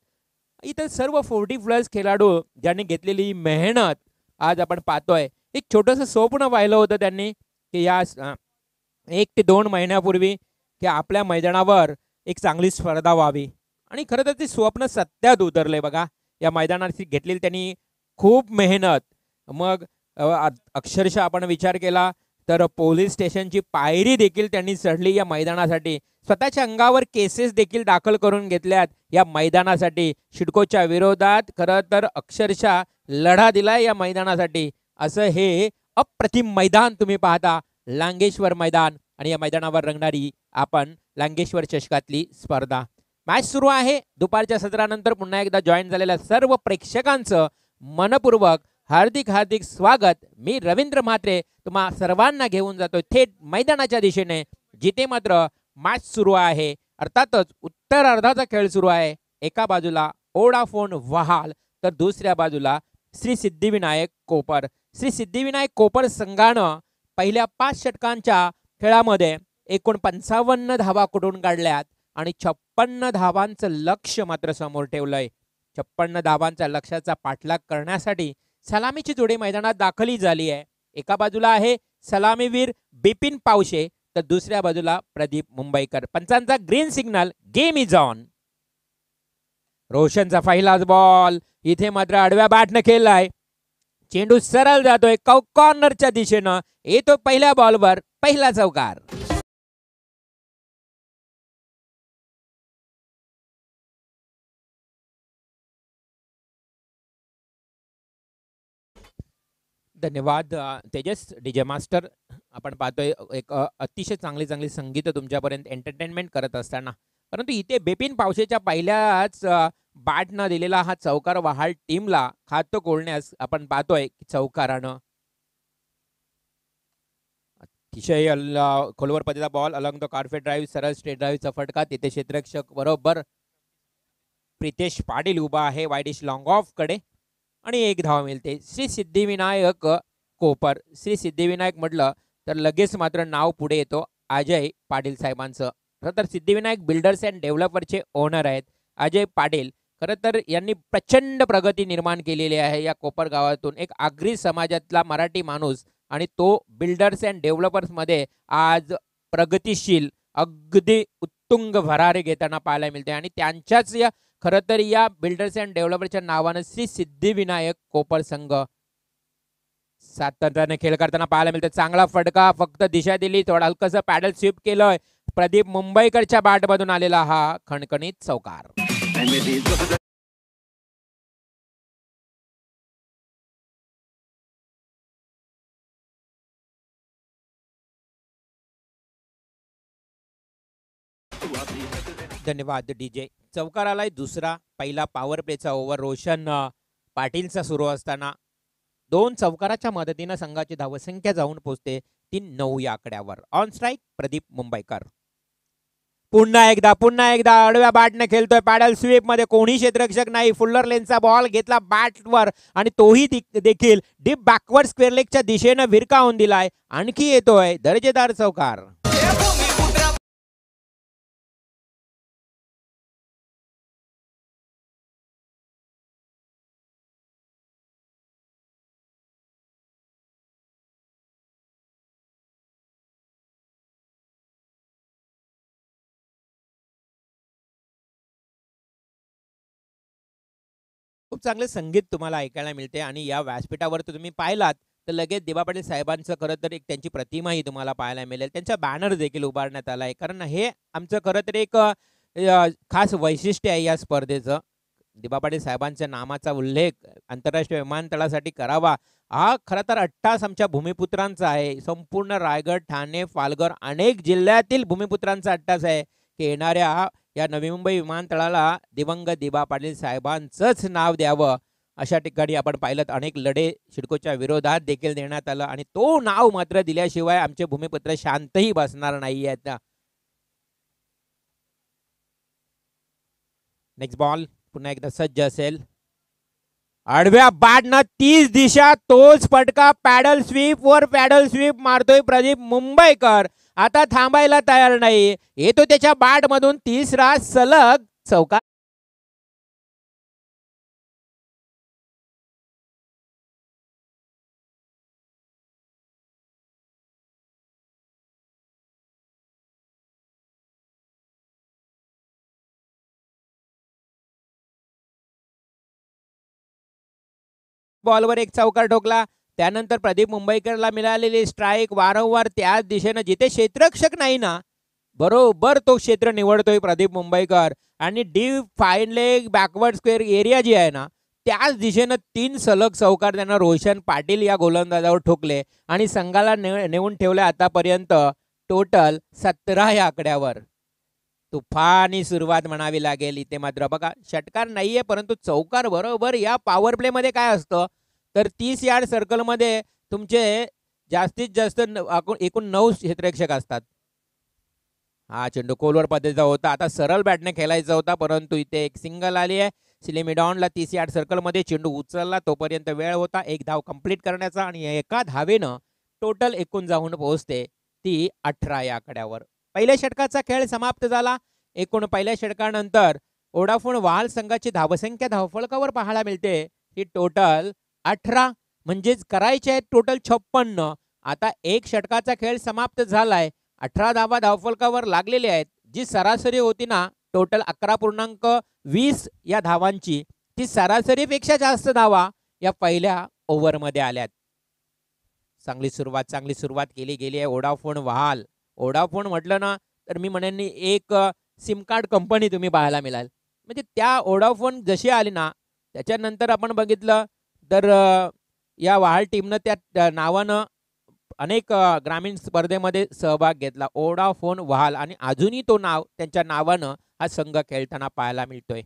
इतर सर्व 40+ खेळाडू ज्यांनी घेतलेली मेहनत आज आपण पाहतोय. एक छोटंसं स्वप्न पाहिलं होतं त्यांनी की या 1 ते 2 महिन्यापूर्वी की आपल्या मैदानावर एक चांगली स्पर्धा व्हावी आणि खरं तर ते स्वप्न सत्यात उतरले. बघा, या मैदानाची घेतलेली त्यांनी खूप मेहनत. मग अक्षरशः आपण विचार केला तर पोलीस स्टेशनची पायरी देखील त्यांनी चढली या मैदानासाठी. स्वतःच्या अंगावर केसेस देखील दाखल करून घेतल्यात या मैदानासाठी. सिडकोच्या विरोधात खरं तर अक्षरशः लढा दिलाय या मैदानासाठी. असं हे अप्रतिम मैदान तुम्ही पाहता, लांगेश्वर मैदान, आणि या मैदानावर रंगणारी आपण लांगेश्वर चषकातली स्पर्धा. मॅच सुरू आहे. दुपारच्या सत्रानंतर पुन्हा एकदा जॉईन झालेल्या सर्व प्रेक्षकांचं मनपूर्वक हार्दिक हार्दिक स्वागत. मी रवींद्र म्हात्रे तुम्हा सर्वांना घेऊन जातोय थेट मैदानाच्या दिशेने, जिथे मात्र मॅच सुरू आहे. अर्थातच उत्तर अर्धाचा खेळ सुरू आहे. एका बाजूला ओडाफोन वहाल तर दुसऱ्या बाजूला श्री सिद्धिविनायक कोपर. श्री सिद्धिविनायक कोपर संघानं पहिल्या 5 षटकांच्या खेळामध्ये एकूण 55 धावा कुठून काढल्यात आणि 56 धावांचं लक्ष मात्र समोर ठेवलंय. 56 धावांच्या लक्ष्याचा पाठलाग करण्यासाठी सलामीची जोडी मैदानात दाखली झाली आहे. एका बाजूला आहे सलामीवीर बिपिन पावशे तर दुसऱ्या बाजूला प्रदीप मुंबईकर. पंचांचा green signal, game is on. रोशनचा पहिलाच बॉल इथे मात्र आडव्या बॅटने खेळलाय. चेंडू सरळ जातोय कॉर्नरच्या दिशेनं, येतो पहिल्या बॉलवर पहिला चौकार. धन्यवाद तेजस डीजे मास्टर. आपण पाहतोय एक अतिशय चांगली संगीत तुमच्यापर्यंत एंटरटेनमेंट करत असताना, परंतु इथे बिपिन पावशेच्या पहिल्याच बॅटनं दिलेला हा चौकार वहाल टीमला खातं कोळण्यास आपण पाहतोय की चौकारानं. अतिशय खोलवर पडलेला ball along the carpet drive, सरळ स्ट्रेट ड्राईव्हचा फटका. तिथे क्षेत्ररक्षक बरोबर प्रितेश पाटील उभा आहे वाईडिश लॉंग ऑफ कडे आणि 1 धाव मिळते. श्री सिद्धिविनायक कोपर. श्री सिद्धिविनायक म्हटलं तर लगेच मात्र नाव पुढे येतो अजय पाटील साहेबांचं. खरं तर सिद्धिविनायक बिल्डर्स अँड डेव्हलपरचे ओनर आहेत अजय पाटील. खरं तर यांनी प्रचंड प्रगती निर्माण केलेली आहे या कोपर गावातून. एक आगरी समाजातला मराठी माणूस आणि तो बिल्डर्स अँड डेव्हलपर्स मध्ये आज प्रगतिशील अगदी उत्तुंग भरारे घेताना पाहायला मिळते आणि त्यांच्याच या खरं तर या बिल्डर्स अँड डेव्हलपरच्या नावानं श्री सिद्धिविनायक कोपर संघ सातत्याने खेळ करताना पाहायला मिळते. चांगला फटका, फक्त दिशा दिली, थोडा हलकसं पॅडल स्वीप केलंय. प्रदीप मुंबईकरच्या बॅटमधून आलेला हा खणखणीत चौकार. धन्यवाद डीजे. चौकार आलाय दुसरा. पहिला पॉवर प्लेचा ओव्हर रोशन पाटीलचा सुरू असताना 2 चौकाराच्या मदतीनं संघाची धावसंख्या जाऊन पोहोचते 3-9 या आकड्यावर. ऑन स्ट्राईक प्रदीप मुंबईकर. पुन्हा एकदा आडव्या बॅटने खेळतोय. पॅडल स्वीप मध्ये कोणी क्षेत्ररक्षक नाही. फुल्लर लेनचा बॉल घेतला बॅटवर आणि तोही देखील डीप बॅकवर्ड स्क्वेअर लेगच्या दिशेनं भिरकावून दिलाय. आणखी येतोय दर्जेदार चौकार. खूप चांगले संगीत तुम्हाला ऐकायला मिळते आणि या व्यासपीठावर तुम्ही पाहिलात तर लगेच दिवा पाटील साहेबांचं खरं तर एक त्यांची प्रतिमाही तुम्हाला पाहायला मिळेल. त्यांचा बॅनर देखील उभारण्यात आला आहे, कारण हे आमचं खरं तर एक खास वैशिष्ट्य आहे या स्पर्धेचं. दिवा पाटील साहेबांच्या नामाचा उल्लेख आंतरराष्ट्रीय विमानतळासाठी करावा हा खरं तर अट्टास आमच्या भूमिपुत्रांचा आहे. संपूर्ण रायगड, ठाणे, पालघर अनेक जिल्ह्यातील भूमिपुत्रांचा अट्टास आहे की येणाऱ्या या नवी मुंबई विमानतळाला दिवंगत दिबा पाटील साहेबांचंच नाव द्यावं अशा ठिकाणी आपण पाहिलं अनेक लढे सिडकोच्या विरोधात देखील देण्यात आलं आणि तो नाव मात्र दिल्याशिवाय आमचे भूमिपुत्र शांतही बसणार नाही आहेत. नेक्स्ट बॉल पुन्हा एकदा सज्ज असेल. आडव्या बॅटनं 30 दिशा तोच फटका पॅडल स्वीप वर पॅडल स्वीप मारतोय प्रदीप मुंबईकर. आता थांबायला तयार नाही. येतो त्याच्या बॅट मधून तिसरा सलग चौकार. बॉलवर एक चौकार ठोकला. त्यानंतर प्रदीप मुंबईकरला मिळालेली स्ट्राईक वारंवार त्याच दिशेनं जिथे क्षेत्ररक्षक नाही ना बरोबर तो क्षेत्र निवडतोय प्रदीप मुंबईकर आणि deep fine leg backward square area जी आहे ना त्याच दिशेनं 3 सलग चौकार त्यांना रोशन पाटील या गोलंदाजावर ठोकले आणि संघाला नेऊन ठेवले आतापर्यंत टोटल 17 या आकड्यावर. तुफानी सुरुवात म्हणावी लागेल इथे. मात्र बघा षटकार नाहीये परंतु चौकार बरोबर या पॉवर प्ले मध्ये काय असतं तर 30 यार्ड सर्कलमध्ये तुमचे जास्तीत जास्त एकूण 9 क्षेत्ररक्षक असतात. हा चेंडू कोलवर पद्धतीचा होता. आता सरळ बॅटने खेळायचा होता परंतु इथे एक सिंगल आली आहे. सिलेमिडॉनला 30 यार्ड सर्कलमध्ये चेंडू उचलला तोपर्यंत वेळ होता एक धाव कंप्लीट करण्याचा आणि एका धावेनं टोटल एकूण जाऊन पोहोचते ती 18 या आकड्यावर. पहिल्या षटकाचा खेळ समाप्त झाला. एकूण पहिल्या षटकानंतर वोडाफोन वाल संघाची धावसंख्या धावफलकावर पाहायला मिळते ही टोटल 18 म्हणजेच करायचे आहेत टोटल 56. आता एक षटकाचा खेळ समाप्त झालाय. 18 धावा धावफलकावर लागलेले आहेत. जी सरासरी होती ना टोटल 11.20 या धावांची ती सरासरीपेक्षा जास्त धावा या पहिल्या ओव्हरमध्ये आल्यात. चांगली सुरुवात केली गेली आहे वोडाफोन वाल. वोडाफोन म्हटलं ना तर मी म्हणेन एक सिम कार्ड कंपनी तुम्ही पाहायला मिळाल. म्हणजे त्या वोडाफोन जशी आली ना त्याच्यानंतर आपण बघितलं तर या वाहाल टीमनं त्या नावानं अनेक ग्रामीण स्पर्धेमध्ये सहभाग घेतला वोडाफोन वाहाल आणि अजूनही तो नाव त्यांच्या नावानं हा संघ खेळताना पाहायला मिळतोय.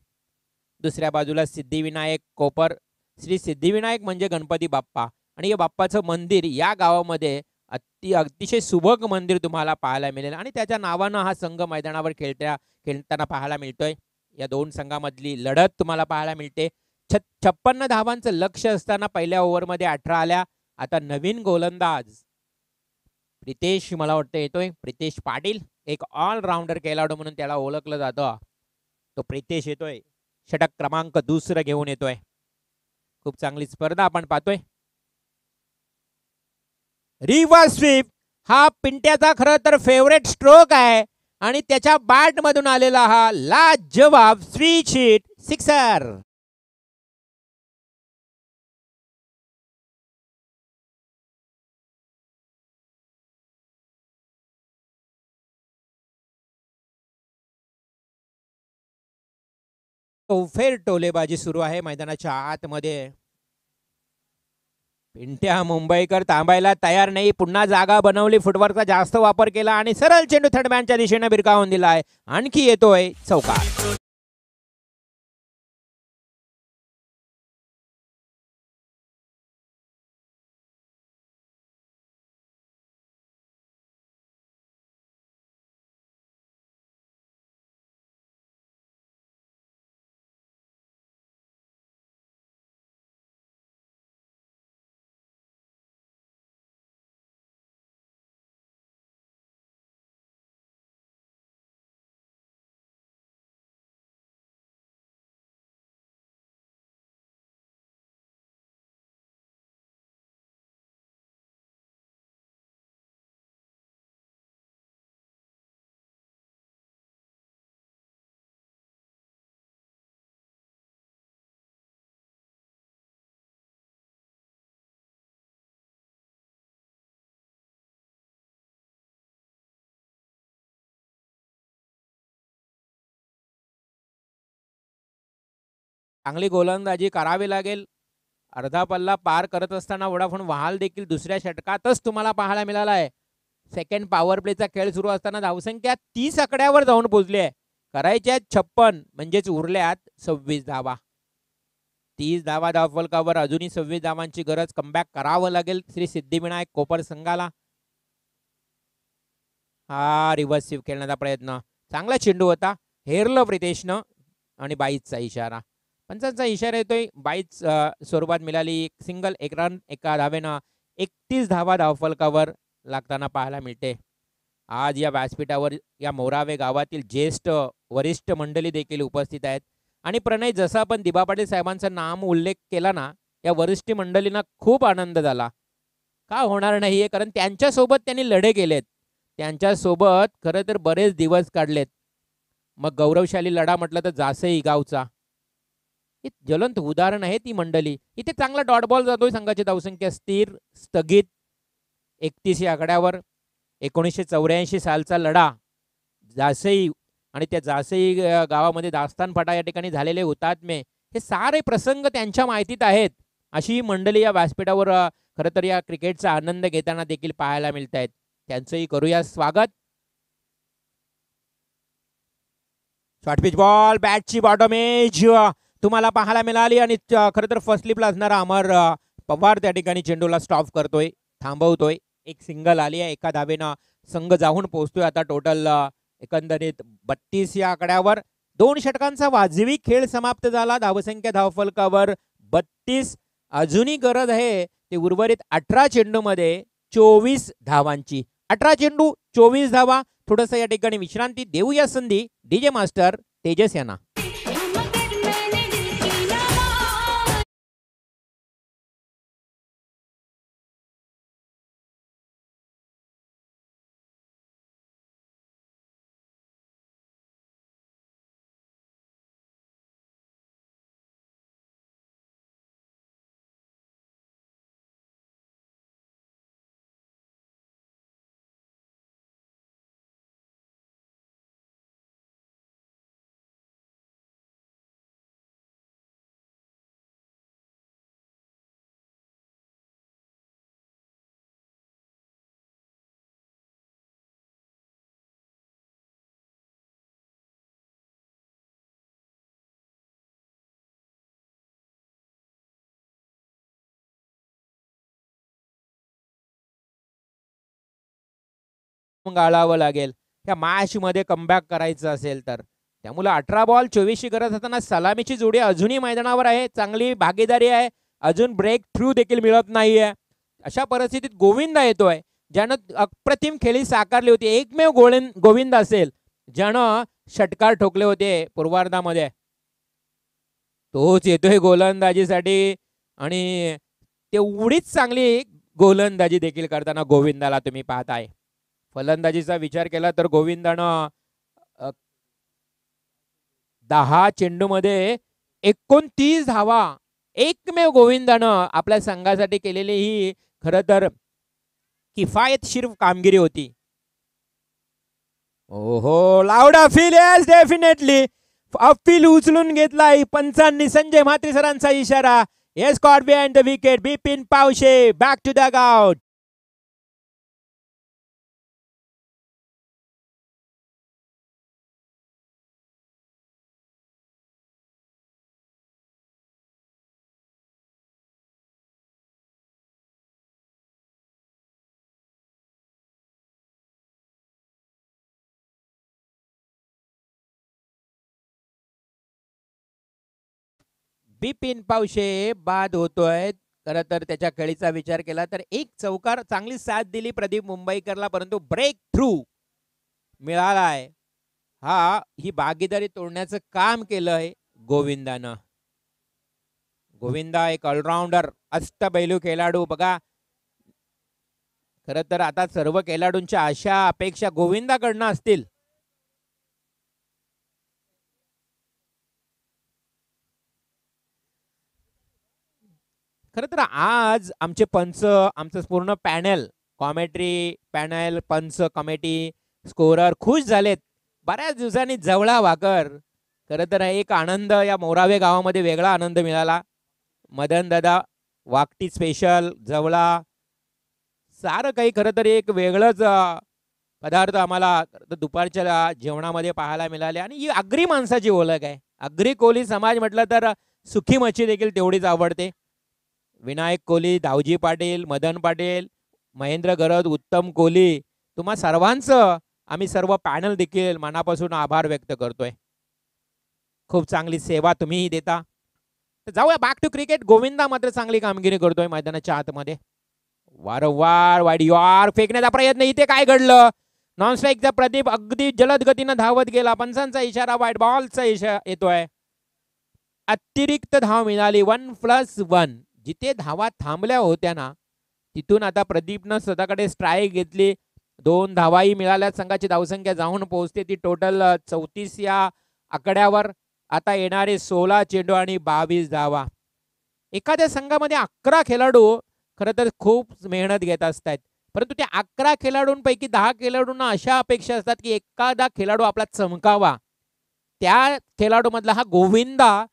दुसऱ्या बाजूला सिद्धिविनायक कोपर. श्री सिद्धिविनायक म्हणजे गणपती बाप्पा आणि या बाप्पाचं मंदिर या गावामध्ये अतिशय सुबक मंदिर तुम्हाला पाहायला मिळेल आणि त्याच्या नावानं हा संघ मैदानावर खेळताना पाहायला मिळतोय. या दोन संघामधली लढत तुम्हाला पाहायला मिळते. 56 धावांचं लक्ष असताना पहिल्या ओव्हरमध्ये 18 आल्या. आता नवीन गोलंदाज प्रितेश मला वाटतं येतोय. प्रितेश पाटील एक ऑलराऊंडर खेळाडू म्हणून त्याला ओळखलं जातं. तो प्रितेश येतोय षटक क्रमांक 2 घेऊन येतोय. खूप चांगली स्पर्धा आपण पाहतोय. रिव्हर्स स्वीप हा पिंट्याचा खरं तर फेवरेट स्ट्रोक आहे आणि त्याच्या बॅट मधून आलेला हा लाजवाब स्वीच हिट सिक्सर. फेर टोलेबाजी सुरू आहे मैदानाच्या आतमध्ये. पिंट्या मुंबईकर थांबायला तयार नाही. पुन्हा जागा बनवली. फुटवर्कचा जास्त वापर केला आणि सरळ चेंडू थर्डमॅनच्या दिशेने भिरकावून दिलाय. आणखी येतोय चौकार. चांगली गोलंदाजी करावी लागेल. अर्धा पल्ला पार करत असताना वोडाफोन वाहाल देखील दुसऱ्या षटकातच तुम्हाला पाहायला मिळाला आहे. सेकंड पॉवर प्लेचा खेळ सुरू असताना धावसंख्या 30 आकड्यावर जाऊन पोहोचली आहे. करायच्या 56 म्हणजेच उरल्यात 26 धावा. 30 धावा धावफलकावर, अजूनही 26 धावांची गरज. कमबॅक करावं लागेल श्री सिद्धिविनायक कोपर संघाला. हा रिव्हर्स स्वीप खेळण्याचा प्रयत्न, चांगला चेंडू होता, हेरलं प्रितेशनं आणि बाईचचा इशारा. पंचांचा इशारा येतोय, बाईच स्वरूपात मिळाली. एक सिंगल, एक रन, एका धावेनं 31 धावा धावफलकावर लागताना पाहायला मिळते. आज या व्यासपीठावर या मोरावे गावातील ज्येष्ठ वरिष्ठ मंडळी देखील उपस्थित आहेत. आणि प्रणय, जसं आपण दिबा पाटील साहेबांचा नाम उल्लेख केला ना, या वरिष्ठ मंडळींना खूप आनंद झाला. का होणार नाहीये, कारण त्यांच्यासोबत त्यांनी लढे केलेत, त्यांच्यासोबत खरं तर बरेच दिवस काढलेत. मग गौरवशाली लढा म्हटलं तर जासई गावचा एक ज्वलंत उदाहरण आहे ती मंडळी. इथे चांगला डॉट बॉल जातोय, संघाची धावसंख्या स्थिर स्थगित 31 या आकड्यावर. 1984 सालचा लढा जासई आणि त्या जासई गावामध्ये दास्तान फाटा या ठिकाणी झालेले हुतात्मे, हे सारे प्रसंग त्यांच्या माहितीत आहेत. अशी ही मंडळी या व्यासपीठावर खरं तर या क्रिकेटचा आनंद घेताना देखील पाहायला मिळत आहेत. त्यांचंही करूया स्वागत. शॉर्ट पिच बॉल, बॅटची बॉटम एज तुम्हाला पाहायला मिळाली आणि खरं तर फर्स्ट स्लिपला असणारा अमर पवार त्या ठिकाणी चेंडूला स्टॉप करतोय, थांबवतोय. एक सिंगल आली आहे, एका धावेनं संघ जाऊन पोहोचतोय. आता टोटल एकंदरीत 32 या आकड्यावर. 2 षटकांचा वाजवी खेळ समाप्त झाला. धावसंख्या धावफलकावर 32. अजूनही गरज आहे ते उर्वरित 18 चेंडूमध्ये 24 धावांची. 18 चेंडू 24 धावा. थोडंसं या ठिकाणी विश्रांती देऊया संधी डीजे मास्टर तेजस यांना. गाळावं लागेल या मॅच मध्ये कमबॅक करायचं असेल तर. त्यामुळे 18 बॉल 24 ची गरज असताना सलामीची जोडी अजूनही मैदानावर आहे. चांगली भागीदारी आहे, अजून ब्रेक थ्रू देखील मिळत नाहीये. अशा परिस्थितीत गोविंदा येतोय, ज्यानं अप्रतिम खेळी साकारली होती. एकमेव गोविंद असेल ज्यानं षटकार ठोकले होते पूर्वार्धामध्ये. तोच येतोय गोलंदाजीसाठी आणि तेवढीच चांगली गोलंदाजी देखील करताना गोविंदाला तुम्ही पाहताय. फलंदाजीचा विचार केला तर गोविंदानं 10 चेंडूमध्ये 29 धावा एकमेव गोविंदानं आपल्या संघासाठी केलेली ही खरं तर किफायतशीर कामगिरी होती. ओहो, loud appeal, yes definitely appeal उचलून घेतलाय पंचांनी. संजय म्हात्रे सरांचा इशारा. Yes, caught behind the wicket. Bipin Pawshe back to the out. Bipin Pawshe बाद होतोय. खरं तर त्याच्या खेळीचा विचार केला तर एक चौकार चांगली साथ दिली प्रदीप मुंबईकरला, परंतु ब्रेक थ्रू मिळालाय. ही भागीदारी तोडण्याचं काम केलंय गोविंदानं. गोविंदा एक ऑलराऊंडर, अष्टपैलू खेळाडू. बघा, खरं तर आता सर्व खेळाडूंच्या आशा अपेक्षा गोविंदाकडनं असतील. खरं तर आज आमचे पंच, आमचं पूर्ण पॅनल, कॉमेंट्री पॅनल, पंच, कमिटी, स्कोरर खुश झालेत. बऱ्याच दिवसांनी जवळा भाकर. खरं तर एक आनंद या मोरावे गावामध्ये वेगळा आनंद मिळाला. मदन दादा वाकटी स्पेशल, जवळा, सारं काही खरं तर एक वेगळंच पदार्थ आम्हाला दुपारच्या जेवणामध्ये पाहायला मिळाले आणि ही आगरी माणसाची ओळख आहे. आगरी कोली समाज म्हटलं तर सुखी मच्छी देखील तेवढीच आवडते. विनायक कोली, दावजी पाटील, मदन पाटील, महेंद्र गरज, उत्तम कोली, तुम्हा सर्वांचं आम्ही सर्व पॅनल देखील मनापासून आभार व्यक्त करतोय. खूप चांगली सेवा तुम्हीही देता. तर जाऊया बॅक टू क्रिकेट. गोविंदा मात्र चांगली कामगिरी करतोय मैदानाच्या आतमध्ये. वारंवार वाईड यॉर्क फेकण्याचा प्रयत्न. इथे काय घडलं? नॉन स्ट्राईकचा प्रदीप अगदी जलद गतीनं धावत गेला. पंचांचा इशारा, वाईट बॉलचा इशारा येतोय. अतिरिक्त धाव मिळाली 1+1. जिथे धावा थांबल्या होत्या ना तिथून आता प्रदीपनं स्वतःकडे स्ट्राईक घेतली. 2 धावाही मिळाल्या. संघाची धावसंख्या जाऊन पोहोचते ती टोटल 34 या आकड्यावर. आता येणारे 16 चेंडू आणि 22 धावा. एखाद्या संघामध्ये 11 खेळाडू खरं तर खूप मेहनत घेत असतात, परंतु त्या 11 खेळाडूंपैकी 10 खेळाडूंना अशा अपेक्षा असतात की एखादा खेळाडू आपला चमकावा. त्या खेळाडू मधला हा गोविंदा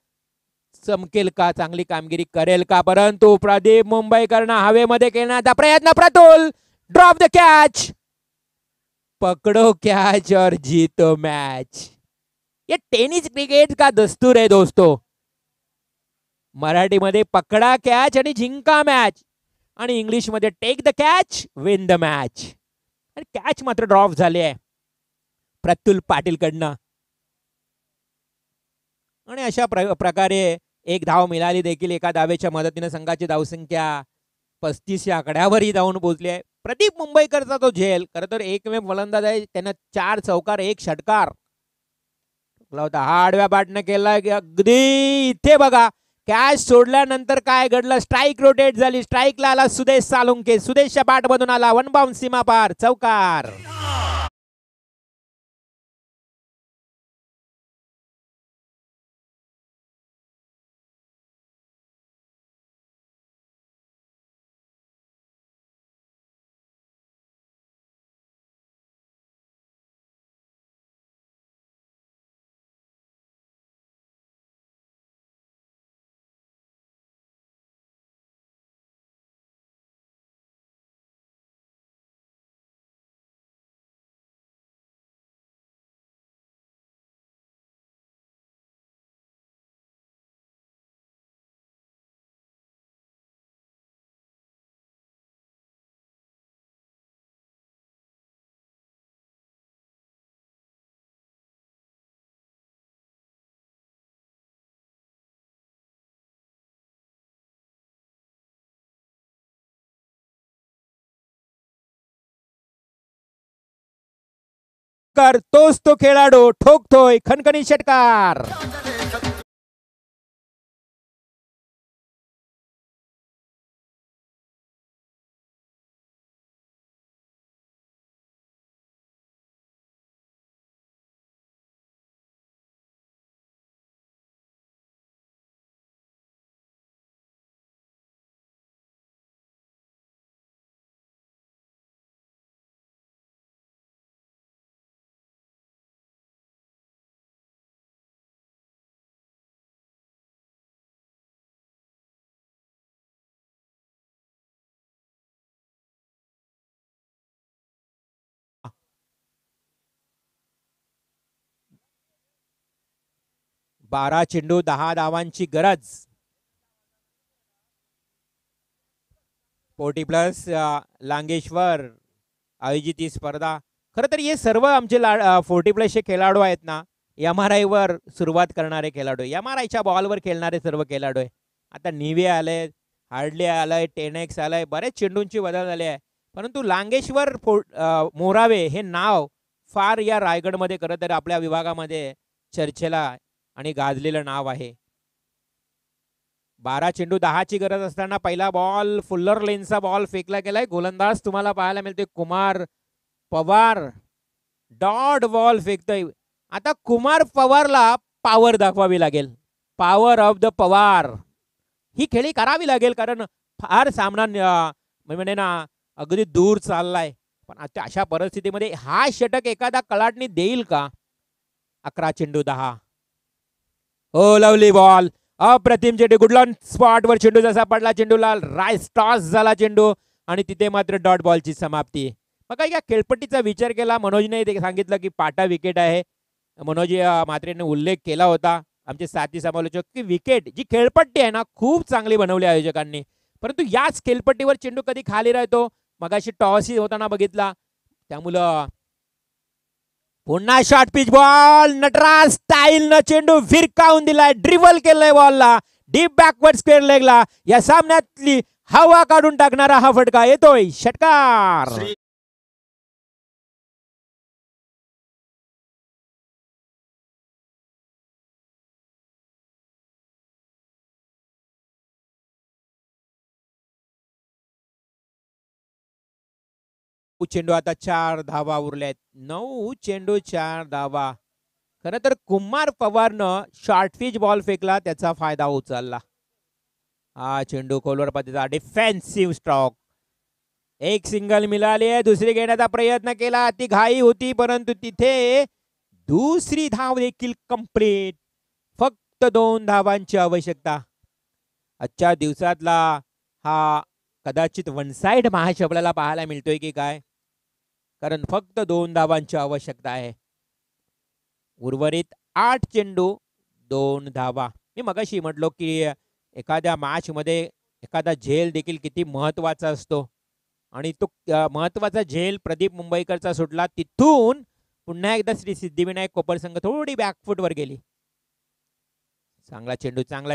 चमकेल का, चांगली कामगिरी करेल का? परंतु प्रदीप मुंबईकरनं हवेमध्ये खेळण्याचा प्रयत्न. Pratul drop the catch. पकडो कॅच और जीतो मैच. ये टेनिस क्रिकेट का दस्तूर है दोस्तों. मराठीमध्ये पकडा कॅच आणि जिंका मॅच, आणि इंग्लिश मध्ये take the catch win the match. आणि कॅच मात्र ड्रॉप झाले आहे प्रतुल पाटील कडनं. आणि अशा प्रकारे एक धाव मिळाली देखील. एका धावेच्या मदतीने संघाची धावसंख्या 35 या आकड्यावरही जाऊन पोहोचली आहे. प्रदीप मुंबईकरचा तो झेल खरं तर एकमेव फलंदाज आहे. त्यानं 4 चौकार 1 षटकार होता. हा आडव्या बॅटने केला की अगदी इथे बघा कॅच सोडल्यानंतर काय घडलं. स्ट्राईक रोटेट झाली. स्ट्राईकला आला सुदेश सालुंके. सुदेशच्या बॅट मधून आला 1 बाउन्स सीमा पार चौकार. तोच तो खेळाडू ठोकतोय खणखणी षटकार. बारा चेंडू 10 धावांची गरज. 40 प्लस लांगेश्वर आयोजित ही स्पर्धा. खरं तर हे सर्व आमचे 40 प्लसचे खेळाडू आहेत ना, MRI वर सुरुवात करणारे खेळाडू, MRIच्या बॉलवर खेळणारे सर्व खेळाडू आहे. आता निवे आले, हार्डले आलाय, 10X आलाय, बरेच चेंडूंची बदल झाले आहे. परंतु लांगेश्वर मोरावे हे नाव फार या रायगडमध्ये खरं तर आपल्या विभागामध्ये चर्चेला आणि गाजलेलं नाव आहे. 12 चेंडू 10ची गरज असताना पहिला बॉल फुल्लर लेनचा बॉल फेकला गेलाय. गोलंदाज तुम्हाला पाहायला मिळते कुमार पवार. डॉट बॉल फेकतोय. आता कुमार पवारला पॉवर दाखवावी लागेल. पॉवर ऑफ द पवार ही खेळी करावी लागेल, कारण फार सामना म्हणजे ना अगदी दूर चाललाय. पण आता अशा परिस्थितीमध्ये हा षटक एखादा कलाटणी देईल का? 11 चेंडू 10. हो लवली बॉल. अप्रतिम चेंडू. गुडलॉन स्पॉट वर चेंडू जसा पडला चेंडूला राईस टॉस झाला चेंडू आणि तिथे मात्र डॉट बॉलची समाप्ती. मग या खेळपट्टीचा विचार केला. मनोजने ते सांगितलं की पाटा विकेट आहे. मनोज म्हात्रेने उल्लेख केला होता आमचे साथी समालोचक की विकेट जी खेळपट्टी आहे ना खूप चांगली बनवली आयोजकांनी, परंतु याच खेळपट्टीवर चेंडू कधी खाली राहतो. मगाशी टॉसही होताना बघितला. त्यामुळं पुन्हा short pitch ball, Natraj style न चेंडू फिरकावून दिलाय, ड्रिबल केलंय बॉलला डीप बॅकवर्ड स्क्वेअर लेगला. या सामन्यातली हवा काढून टाकणारा हा फटका येतोय, षटकार. चेंडू आता 4 धावा उरल्यात. 9 चेंडू 4 धावा. खरं तर कुमार पवारनं शॉर्ट पिच बॉल फेकला, त्याचा फायदा उचलला. हा चेंडू खोलवर पद्धतीचा डिफेन्सिव्ह स्ट्रोक. एक सिंगल मिळाली आहे, दुसरी घेण्याचा प्रयत्न केला, ती घाई होती परंतु तिथे दुसरी धाव देखील कंप्लीट. फक्त 2 धावांची आवश्यकता. आजच्या दिवसातला हा कदाचित वन साइड मॅच आपल्याला पाहायला मिळतोय की काय, कारण फक्त 2 धावांची आवश्यकता आहे. उर्वरित 8 चेंडू 2 धावा. मी मगाशी म्हटलो की एखाद्या मॅच मध्ये एखादा झेल देखील किती महत्वाचा असतो आणि तो महत्वाचा झेल प्रदीप मुंबईकरचा सुटला. तिथून पुन्हा एकदा श्री सिद्धिविनायक कोपर संघ थोडी बॅकफुट वर गेली. चांगला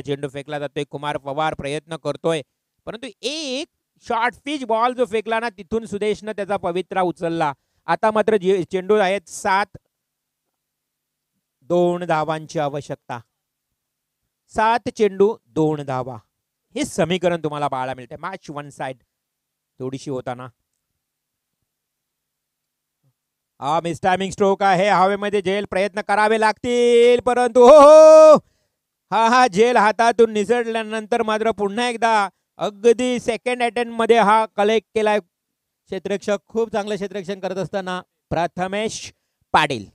चेंडू फेकला जातोय. कुमार पवार प्रयत्न करतोय परंतु एक शॉर्ट पिच बॉल जो फेकला ना तिथून सुदेशनं त्याचा पवित्रा उचलला. आता मात्र चेंडू आहेत 7. 2 धावांची आवश्यकता. 7 चेंडू 2 धावा. हे समीकरण तुम्हाला पाहायला मिळते. मॅच वन साइड थोडीशी होताना. हा मिसटायमिंग स्ट्रोक आहे. हवेमध्ये झेल प्रयत्न करावे लागतील परंतु हो हा झेल हातातून निसटल्यानंतर मात्र पुन्हा एकदा अगदी सेकंड अटेम्प्ट मध्ये हा कलेक्ट केलाय क्षेत्ररक्षक. खूप चांगलं क्षेत्ररक्षण करत असताना प्रथमेश पाटील.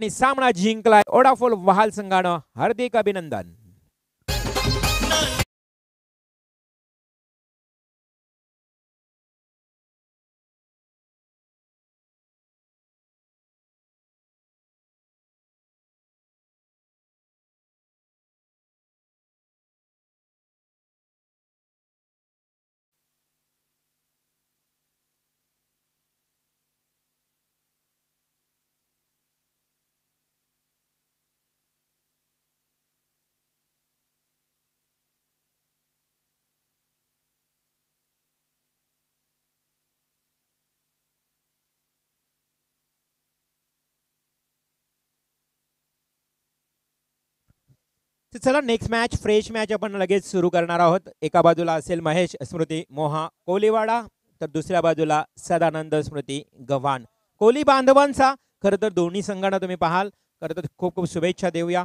आणि सामना जिंकलाय ओडाफोल वहाल संघानं. हार्दिक अभिनंदन. तर चला नेक्स्ट मॅच फ्रेश मॅच आपण लगेच सुरू करणार आहोत. एका बाजूला असेल महेश स्मृती मोहा कोलीवाडा, तर दुसऱ्या बाजूला सदानंद स्मृती गव्हाण. कोली बांधवांचा खरं तर दोन्ही संघांना तुम्ही पाहाल खरं तर खूप खूप शुभेच्छा देऊया.